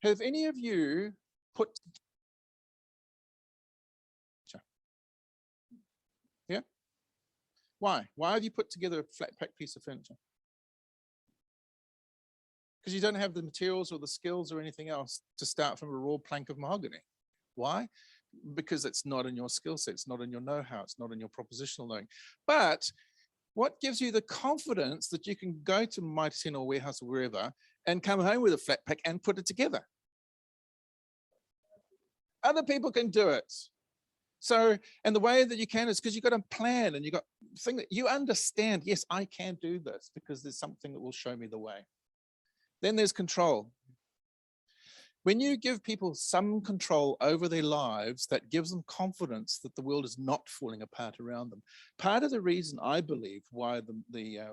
Have any of you put... Yeah? Why? Why have you put together a flat pack piece of furniture? Because you don't have the materials or the skills or anything else to start from a raw plank of mahogany. Why? Because it's not in your skill set, it's not in your know-how, it's not in your propositional knowing. But what gives you the confidence that you can go to Mitre 10 or warehouse or wherever and come home with a flat pack and put it together? Other people can do it. So, and the way that you can is because you've got a plan and you've got thing that you understand, yes, I can do this because there's something that will show me the way. Then there's control. When you give people some control over their lives, that gives them confidence that the world is not falling apart around them. Part of the reason I believe why the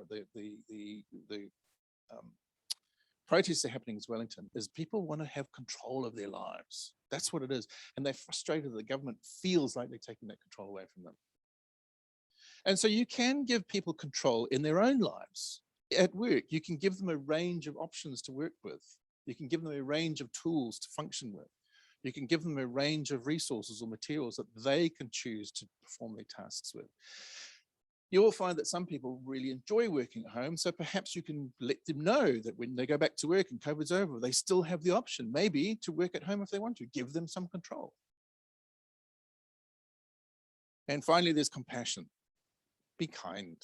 protests are happening in Wellington is people want to have control of their lives. That's what it is. And they're frustrated that the government feels like they're taking that control away from them. And so you can give people control in their own lives. At work, you can give them a range of options to work with. You can give them a range of tools to function with. You can give them a range of resources or materials that they can choose to perform their tasks with. You will find that some people really enjoy working at home, so perhaps you can let them know that when they go back to work and COVID's over, they still have the option, maybe, to work at home if they want to. Give them some control. And finally, there's compassion. Be kind.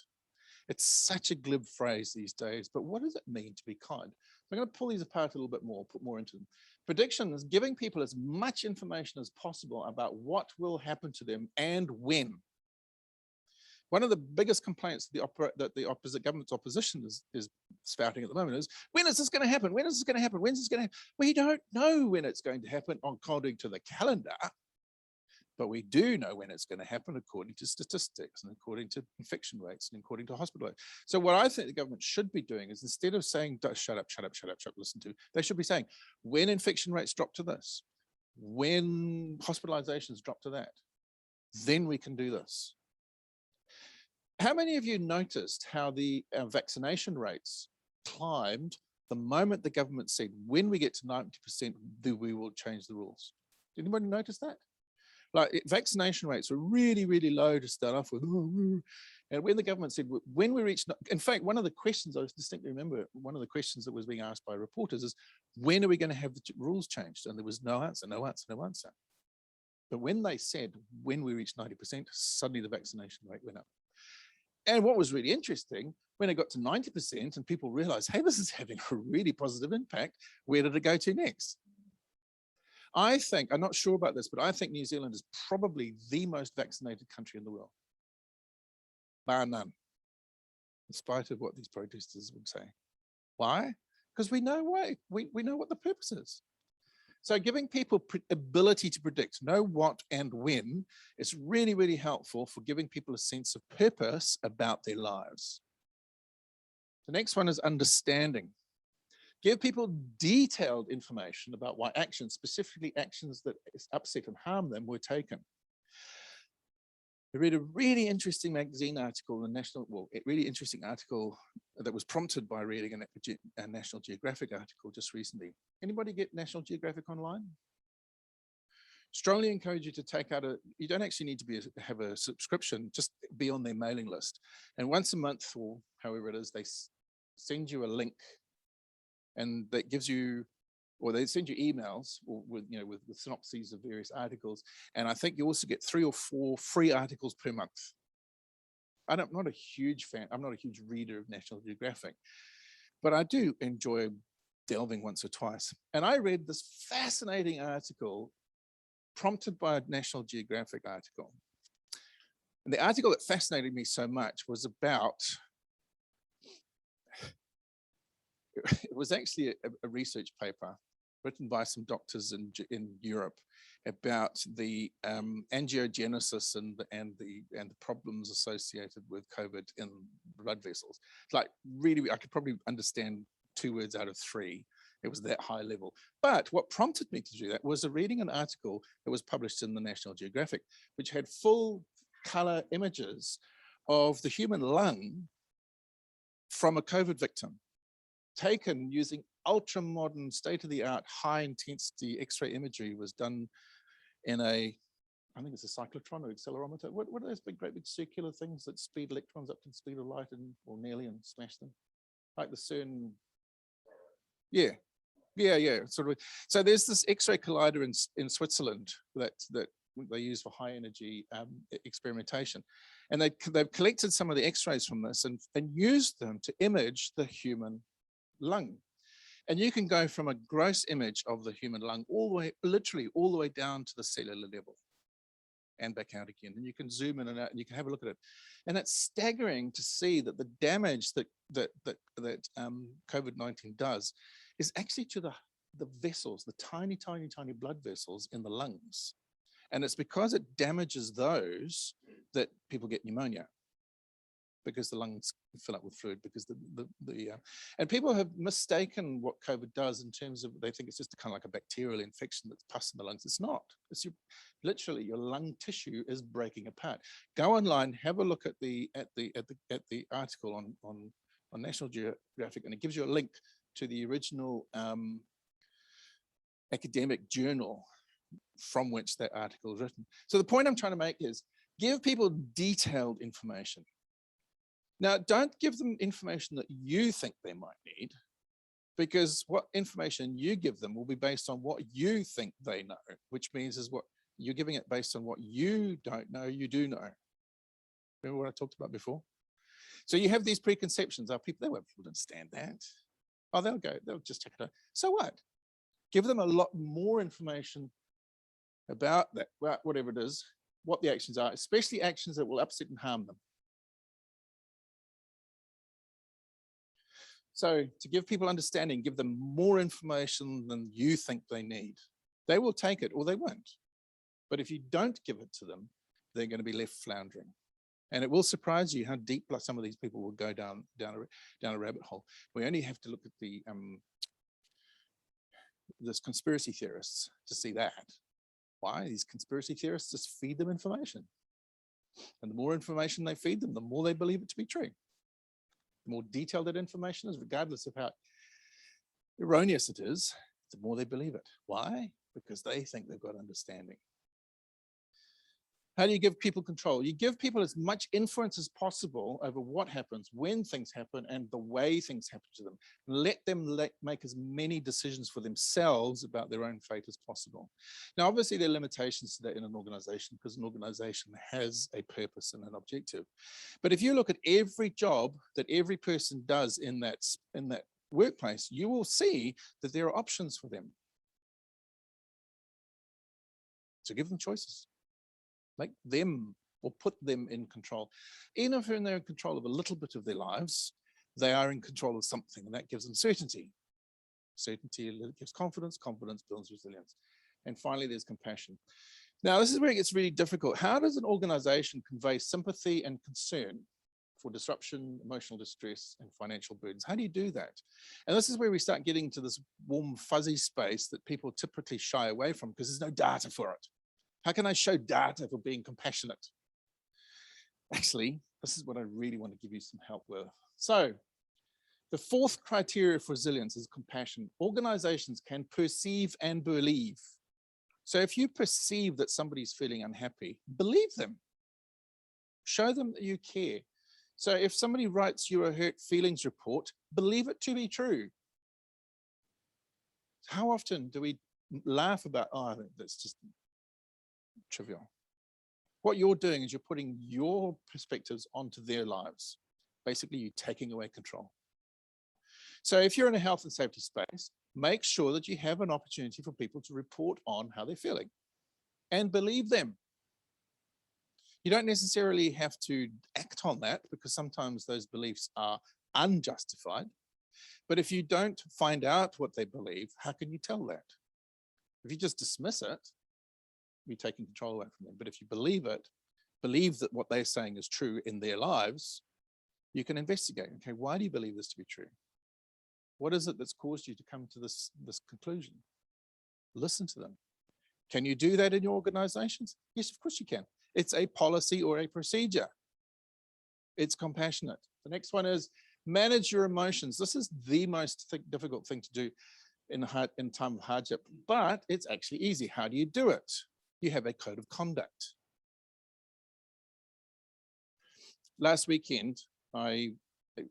It's such a glib phrase these days, but what does it mean to be kind? I'm going to pull these apart a little bit more, put more into them. Prediction is giving people as much information as possible about what will happen to them and when. One of the biggest complaints that the opposite government's opposition is spouting at the moment is, when is this going to happen? When is this going to happen? When is this going to happen? We don't know when it's going to happen according to the calendar, but we do know when it's going to happen according to statistics and according to infection rates and according to hospital rates. So what I think the government should be doing is, instead of saying, shut up, listen to, they should be saying, when infection rates drop to this, when hospitalizations drop to that, then we can do this. How many of you noticed how the vaccination rates climbed the moment the government said, when we get to 90%, we will change the rules? Did anybody notice that? Like, vaccination rates were really, really low to start off with. And when the government said, when we reach, in fact, one of the questions I distinctly remember, one of the questions that was being asked by reporters is, when are we going to have the rules changed? And there was no answer, no answer, no answer. But when they said, when we reach 90%, suddenly the vaccination rate went up. And what was really interesting, when it got to 90% and people realized, hey, this is having a really positive impact, where did it go to next? I think, I'm not sure about this, but I think New Zealand is probably the most vaccinated country in the world, bar none, in spite of what these protesters would say. Why? Because we know why. We know what the purpose is. So giving people ability to predict, know what and when, is really, really helpful for giving people a sense of purpose about their lives. The next one is understanding. Give people detailed information about why actions, specifically actions that upset and harm them, were taken.
I read a really interesting magazine article, a really interesting article that was prompted by reading a National Geographic article just recently. Anybody get National Geographic online? Strongly encourage you to take out you don't actually need to have a subscription, just be on their mailing list. And once a month or however it is, they send you a link and that gives you, or they send you emails with synopses of various articles. And I think you also get 3 or 4 free articles per month. I'm not a huge fan, I'm not a huge reader of National Geographic, but I do enjoy delving once or twice. And I read this fascinating article prompted by a National Geographic article. And the article that fascinated me so much was about, it was actually a research paper written by some doctors in Europe about the angiogenesis and the problems associated with COVID in blood vessels. It's like really, I could probably understand 2 words out of 3. It was that high level. But what prompted me to do that was reading an article that was published in the National Geographic, which had full color images of the human lung from a COVID victim, taken using ultra modern, state-of-the-art, high intensity X-ray imagery. Was done in I think it's a cyclotron or accelerometer. What are those great big circular things that speed electrons up to the speed of light or nearly and smash them? Like the CERN. Yeah, sort of. So there's this X-ray collider in Switzerland that they use for high energy experimentation, and they've collected some of the X-rays from this and used them to image the human lung. And you can go from a gross image of the human lung literally all the way down to the cellular level and back out again. And you can zoom in and out and you can have a look at it. And it's staggering to see that the damage that COVID-19 does is actually to the vessels, the tiny, tiny, tiny blood vessels in the lungs. And it's because it damages those that people get pneumonia, because the lungs fill up with fluid, because and people have mistaken what COVID does in terms of, they think it's just kind of like a bacterial infection that's pus in the lungs. It's not. It's literally your lung tissue is breaking apart. Go online, have a look at the article on National Geographic, and it gives you a link to the original academic journal from which that article is written. So the point I'm trying to make is give people detailed information. Now, don't give them information that you think they might need, because what information you give them will be based on what you think they know, which means is what you're giving it based on what you don't know, you do know. Remember what I talked about before? So you have these preconceptions. They won't be able to understand that. Oh, they'll just check it out. So what? Give them a lot more information about that, whatever it is, what the actions are, especially actions that will upset and harm them. So to give people understanding, give them more information than you think they need. They will take it or they won't. But if you don't give it to them, they're going to be left floundering. And it will surprise you how deep some of these people will go down a rabbit hole. We only have to look at this conspiracy theorists to see that. Why? These conspiracy theorists just feed them information. And the more information they feed them, the more they believe it to be true. The more detailed that information is, regardless of how erroneous it is, the more they believe it. Why? Because they think they've got understanding. How do you give people control? You give people as much influence as possible over what happens, when things happen, and the way things happen to them. Let them make as many decisions for themselves about their own fate as possible. Now, obviously, there are limitations to that in an organization, because an organization has a purpose and an objective. But if you look at every job that every person does in that workplace, you will see that there are options for them. So give them choices. Make them or put them in control. Even if they're in control of a little bit of their lives, they are in control of something, and that gives them certainty. Certainty gives confidence, confidence builds resilience. And finally, there's compassion. Now, this is where it gets really difficult. How does an organization convey sympathy and concern for disruption, emotional distress, and financial burdens? How do you do that? And this is where we start getting to this warm, fuzzy space that people typically shy away from, because there's no data for it. How can I show data for being compassionate? Actually, this is what I really want to give you some help with. So the fourth criteria for resilience is compassion. Organizations can perceive and believe. So if you perceive that somebody's feeling unhappy, believe them. Show them that you care. So if somebody writes you a hurt feelings report, believe it to be true. How often do we laugh about, oh, that's just trivial? What you're doing is you're putting your perspectives onto their lives. Basically, you're taking away control. So if you're in a health and safety space, make sure that you have an opportunity for people to report on how they're feeling and believe them. You don't necessarily have to act on that because sometimes those beliefs are unjustified. But if you don't find out what they believe, how can you tell that? If you just dismiss it, you're taking control away from them. But if you believe it, believe that what they're saying is true in their lives, you can investigate. Okay, why do you believe this to be true? What is it that's caused you to come to this conclusion? Listen to them. Can you do that in your organizations? Yes, of course you can. It's a policy or a procedure. It's compassionate. The next one is manage your emotions. This is the most difficult thing to do in time of hardship, but it's actually easy. How do you do it? You have a code of conduct. Last weekend, I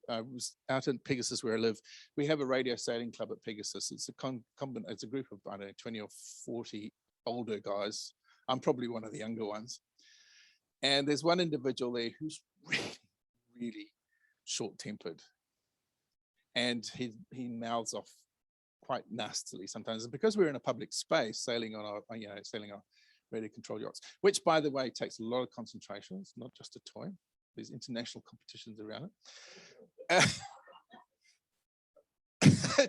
was out in Pegasus where I live. We have a radio sailing club at Pegasus. It's it's a group of, I don't know, 20 or 40 older guys. I'm probably one of the younger ones. And there's one individual there who's really, really short-tempered. And he mouths off quite nastily sometimes. And because we're in a public space, sailing on our radio control yachts, which by the way, takes a lot of concentration. It's not just a toy. There's international competitions around it.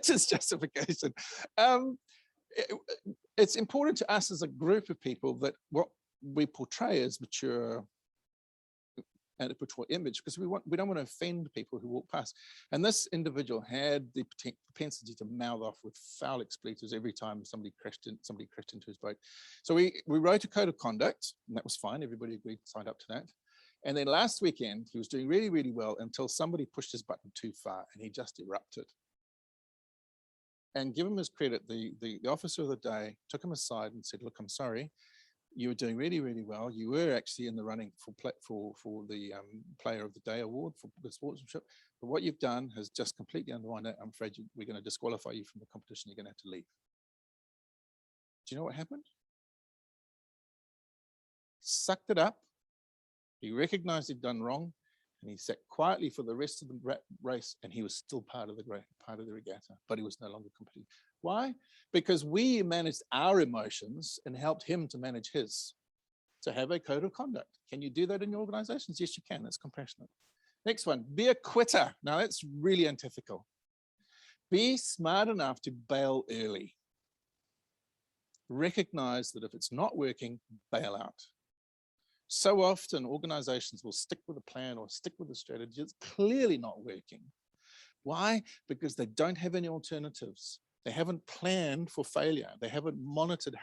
Just justification. It's important to us as a group of people that what we portray as mature and a mature image, because we don't want to offend people who walk past. And this individual had the propensity to mouth off with foul expletives every time somebody crashed into his boat. So we wrote a code of conduct, and that was fine. Everybody agreed, signed up to that. And then last weekend, he was doing really, really well until somebody pushed his button too far and he just erupted. And give him his credit, the officer of the day took him aside and said, look, I'm sorry, you were doing really, really well. You were actually in the running for the Player of the Day award for the sportsmanship. But what you've done has just completely undermined it. I'm afraid we're going to disqualify you from the competition. You're going to have to leave. Do you know what happened? He sucked it up. He recognized he'd done wrong, and he sat quietly for the rest of the race, and he was still part of the regatta, but he was no longer competing. Why? Because we managed our emotions and helped him to manage his. To have a code of conduct. Can you do that in your organizations? Yes, you can. That's compassionate. Next one, be a quitter. Now that's really antithetical. Be smart enough to bail early. Recognize that if it's not working, bail out. So often organizations will stick with a plan or stick with a strategy that's clearly not working. Why? Because they don't have any alternatives. They haven't planned for failure. They haven't monitored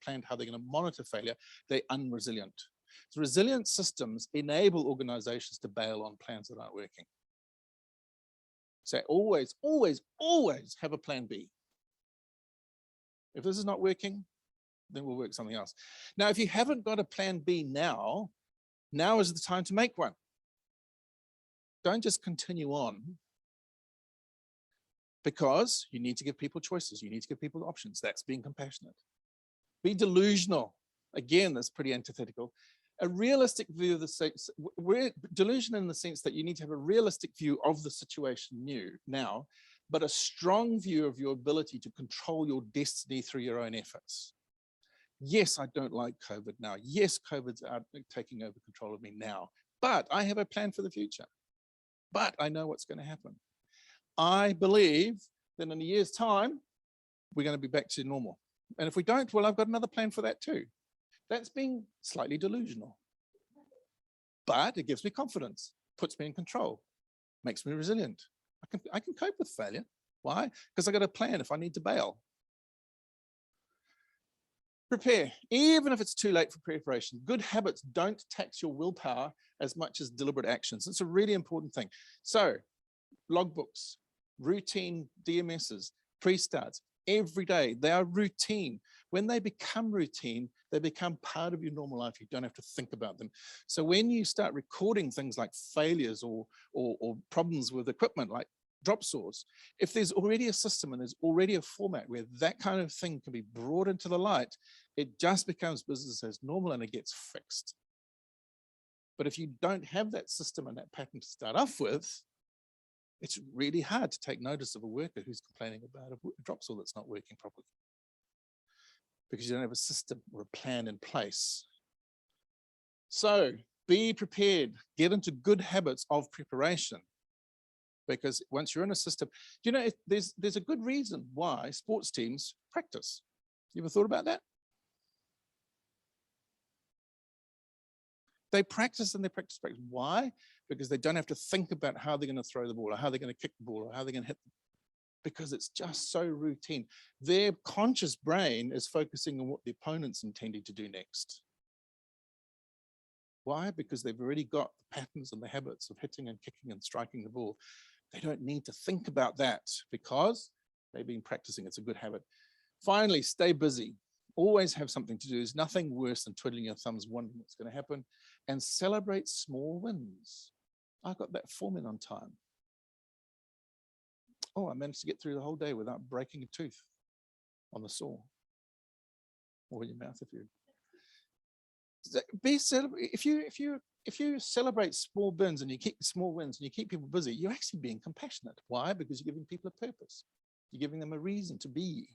planned how they're going to monitor failure. They're unresilient. So resilient systems enable organizations to bail on plans that aren't working. So always, always, always have a plan B. If this is not working, then we'll work something else. Now, if you haven't got a plan B now is the time to make one. Don't just continue on, because you need to give people choices. You need to give people options. That's being compassionate. Be delusional. Again, that's pretty antithetical. A realistic view of we're delusional in the sense that you need to have a realistic view of the situation now, but a strong view of your ability to control your destiny through your own efforts. Yes, I don't like COVID now. Yes, COVID's out taking over control of me now, but I have a plan for the future. But I know what's going to happen. I believe that in a year's time, we're going to be back to normal. And if we don't, well, I've got another plan for that too. That's being slightly delusional. But it gives me confidence, puts me in control, makes me resilient. I can cope with failure. Why? Because I got a plan if I need to bail. Prepare, even if it's too late for preparation. Good habits don't tax your willpower as much as deliberate actions. It's a really important thing. So logbooks, routine DMSs, pre-starts, every day, they are routine. When they become routine, they become part of your normal life. You don't have to think about them. So when you start recording things like failures or problems with equipment like drop saws, if there's already a system and there's already a format where that kind of thing can be brought into the light, it just becomes business as normal and it gets fixed. But if you don't have that system and that pattern to start off with, it's really hard to take notice of a worker who's complaining about a drop saw that's not working properly, because you don't have a system or a plan in place. So be prepared, get into good habits of preparation, because once you're in a system, you know, there's a good reason why sports teams practice. You ever thought about that? They practice and they practice. Why? Because they don't have to think about how they're going to throw the ball or how they're going to kick the ball or how they're going to hit, because it's just so routine. Their conscious brain is focusing on what the opponent's intending to do next. Why? Because they've already got the patterns and the habits of hitting and kicking and striking the ball. They don't need to think about that because they've been practicing. It's a good habit. Finally, stay busy. Always have something to do. There's nothing worse than twiddling your thumbs wondering what's going to happen, and celebrate small wins. I got that form in on time. Oh, I managed to get through the whole day without breaking a tooth on the saw or in your mouth. If you celebrate small wins and you keep small wins and you keep people busy, you're actually being compassionate. Why? Because you're giving people a purpose. You're giving them a reason to be.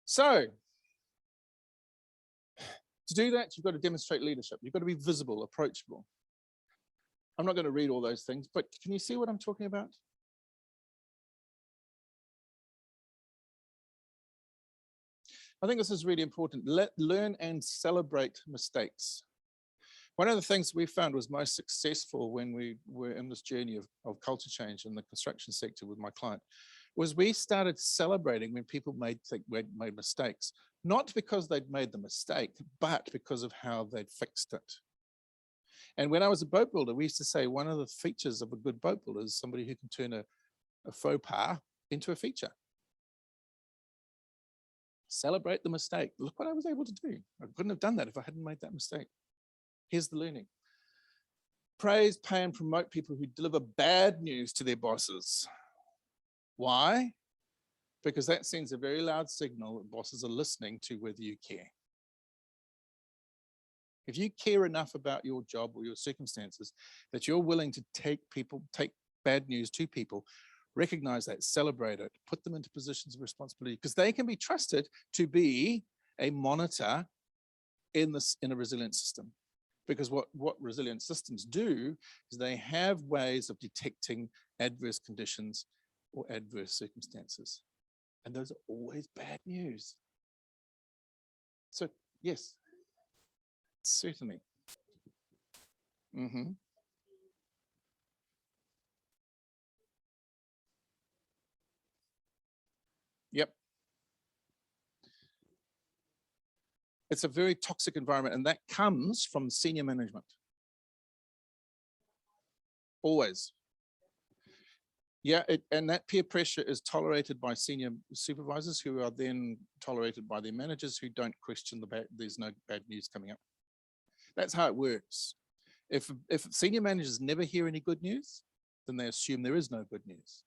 So to do that, you've got to demonstrate leadership. You've got to be visible, approachable. I'm not going to read all those things, but can you see what I'm talking about? I think this is really important. Learn and celebrate mistakes. One of the things we found was most successful when we were in this journey of culture change in the construction sector with my client was we started celebrating when people made mistakes, not because they'd made the mistake, but because of how they'd fixed it. And when I was a boat builder, we used to say one of the features of a good boat builder is somebody who can turn a faux pas into a feature. Celebrate the mistake. Look what I was able to do. I couldn't have done that if I hadn't made that mistake. Here's the learning. Praise, pay, and promote people who deliver bad news to their bosses. Why? Because that sends a very loud signal that bosses are listening to whether you care. If you care enough about your job or your circumstances that you're willing to take bad news to people, recognize that, celebrate it, put them into positions of responsibility, because they can be trusted to be a monitor in a resilient system. Because what resilient systems do is they have ways of detecting adverse conditions or adverse circumstances. And those are always bad news. So yes, certainly. Mm-hmm. Yep. It's a very toxic environment, and that comes from senior management. Always. Yeah, and that peer pressure is tolerated by senior supervisors who are then tolerated by their managers who don't question there's no bad news coming up. That's how it works. If senior managers never hear any good news, then they assume there is no good news.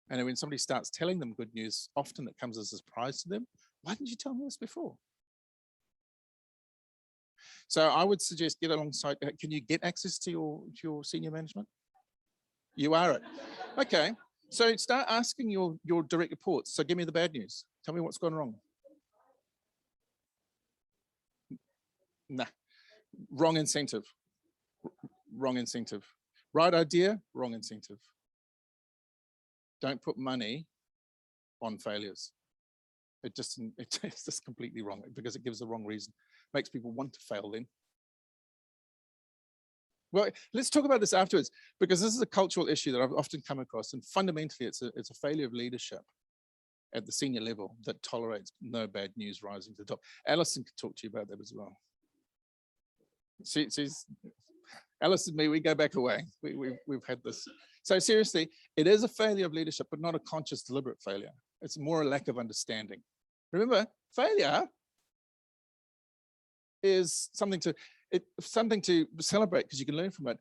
And when somebody starts telling them good news, often it comes as a surprise to them. Why didn't you tell me this before? So I would suggest get alongside. Can you get access to your senior management? You are it. Okay. So start asking your direct reports. So give me the bad news. Tell me what's gone wrong. Nah. Wrong incentive. Wrong incentive. Right idea, wrong incentive. Don't put money on failures. It's just completely wrong because it gives the wrong reason. Makes people want to fail then. Well, let's talk about this afterwards, because this is a cultural issue that I've often come across, and fundamentally it's a failure of leadership. at the senior level that tolerates no bad news rising to the top. Alison could talk to you about that as well. She's Alice and me, we go back away. We've had this. So seriously, it is a failure of leadership, but not a conscious, deliberate failure. It's more a lack of understanding. Remember, failure is something to celebrate because you can learn from it.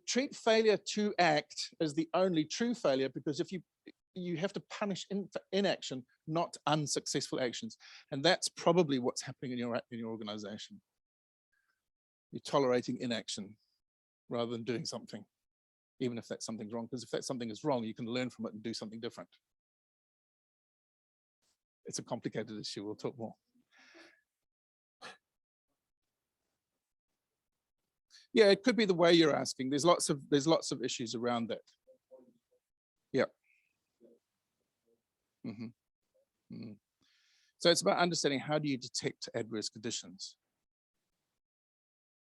Treat failure to act as the only true failure, because if you have to punish inaction, not unsuccessful actions, and that's probably what's happening in your organization. You're tolerating inaction rather than doing something, even if that something's wrong. Because if that something is wrong, you can learn from it and do something different. It's a complicated issue. We'll talk more. Yeah, it could be the way you're asking. There's lots of issues around that. Yeah. So it's about understanding, how do you detect adverse conditions?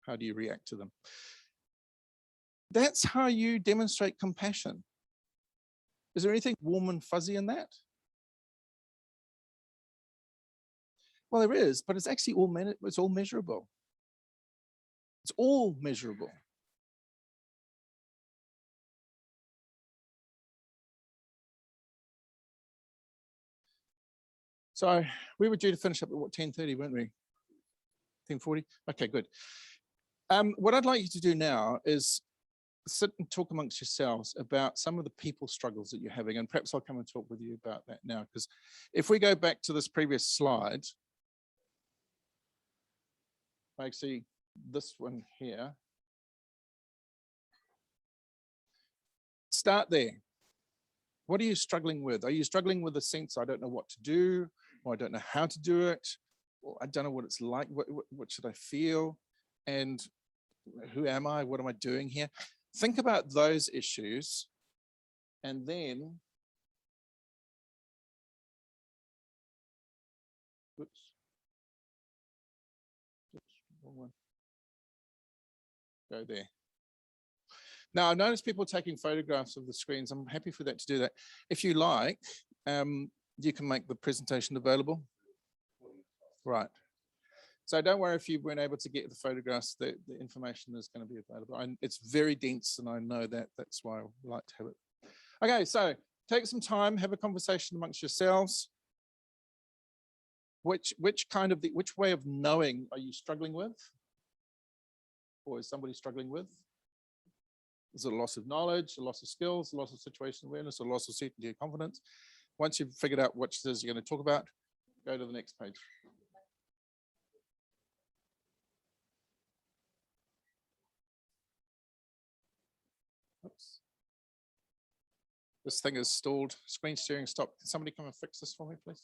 How do you react to them? That's how you demonstrate compassion. Is there anything warm and fuzzy in that? Well, there is, but it's actually all measurable. It's all measurable. So we were due to finish up at what, 10:30, weren't we? 10:40? Okay, good. What I'd like you to do now is sit and talk amongst yourselves about some of the people struggles that you're having, and perhaps I'll come and talk with you about that now, because if we go back to this previous slide, I see this one here. Start there. What are you struggling with? Are you struggling with a sense, I don't know what to do, or I don't know how to do it, or I don't know what it's like, what should I feel, and who am I, what am I doing here? Think about those issues, and then, wrong one. Go there. Now, I noticed people taking photographs of the screens. I'm happy for that to do that. If you like, you can make the presentation available. Right. So don't worry if you weren't able to get the photographs, the information is going to be available. And it's very dense, and I know that. That's why I like to have it. Okay, so take some time, have a conversation amongst yourselves. Which way of knowing are you struggling with? Or is somebody struggling with? Is it a loss of knowledge, a loss of skills, a loss of situational awareness, a loss of certainty and confidence? Once you've figured out which it is you're going to talk about, go to the next page. Oops. This thing is stalled. Screen sharing stopped. Can somebody come and fix this for me, please?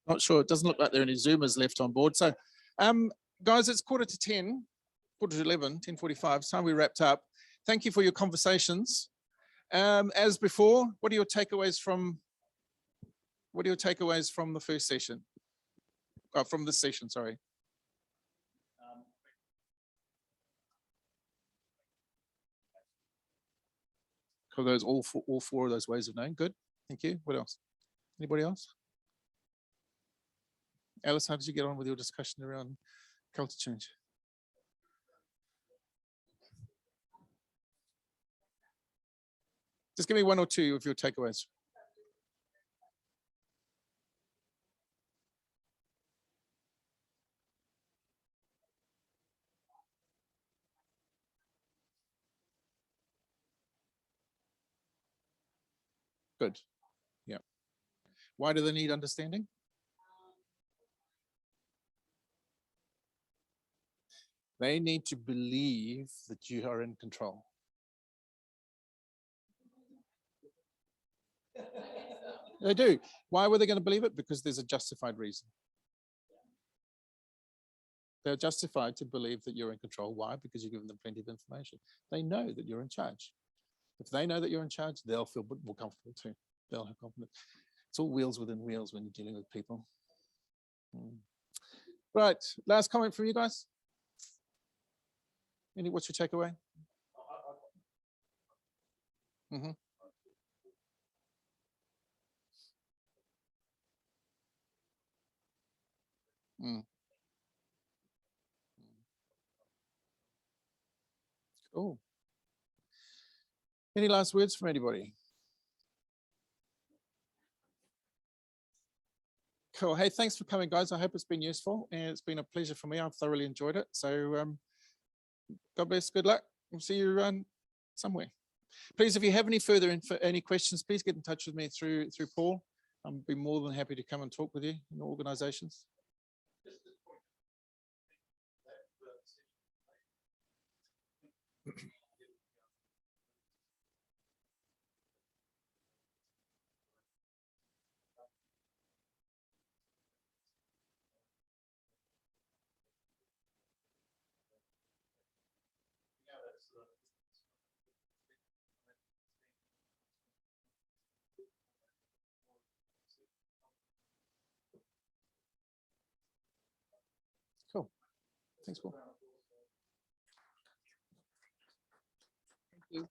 Not sure. It doesn't look like there are any Zoomers left on board. So, guys, it's 10:45, 10:45. It's time we wrapped up. Thank you for your conversations. As before, what are your takeaways from the first session? From this session, sorry. Those all four of those ways of knowing. Good. Thank you. What else? Anybody else? Alice, how did you get on with your discussion around culture change? Just give me one or two of your takeaways. Good. Yeah. Why do they need understanding? They need to believe that you are in control. They do. Why were they going to believe it? Because there's a justified reason. They're justified to believe that you're in control. Why? Because you've given them plenty of information. They know that you're in charge. If they know that you're in charge, they'll feel more comfortable too. They'll have confidence. It's all wheels within wheels when you're dealing with people. Right. Last comment from you guys. What's your takeaway? Mm-hmm. Cool. Any last words from anybody? Cool. Hey, thanks for coming, guys. I hope it's been useful, and it's been a pleasure for me. I've thoroughly enjoyed it. So God bless, good luck. We'll see you around somewhere. Please, if you have any questions, please get in touch with me through Paul. I'll be more than happy to come and talk with you in organizations. Cool. Thanks, Paul. Thank you.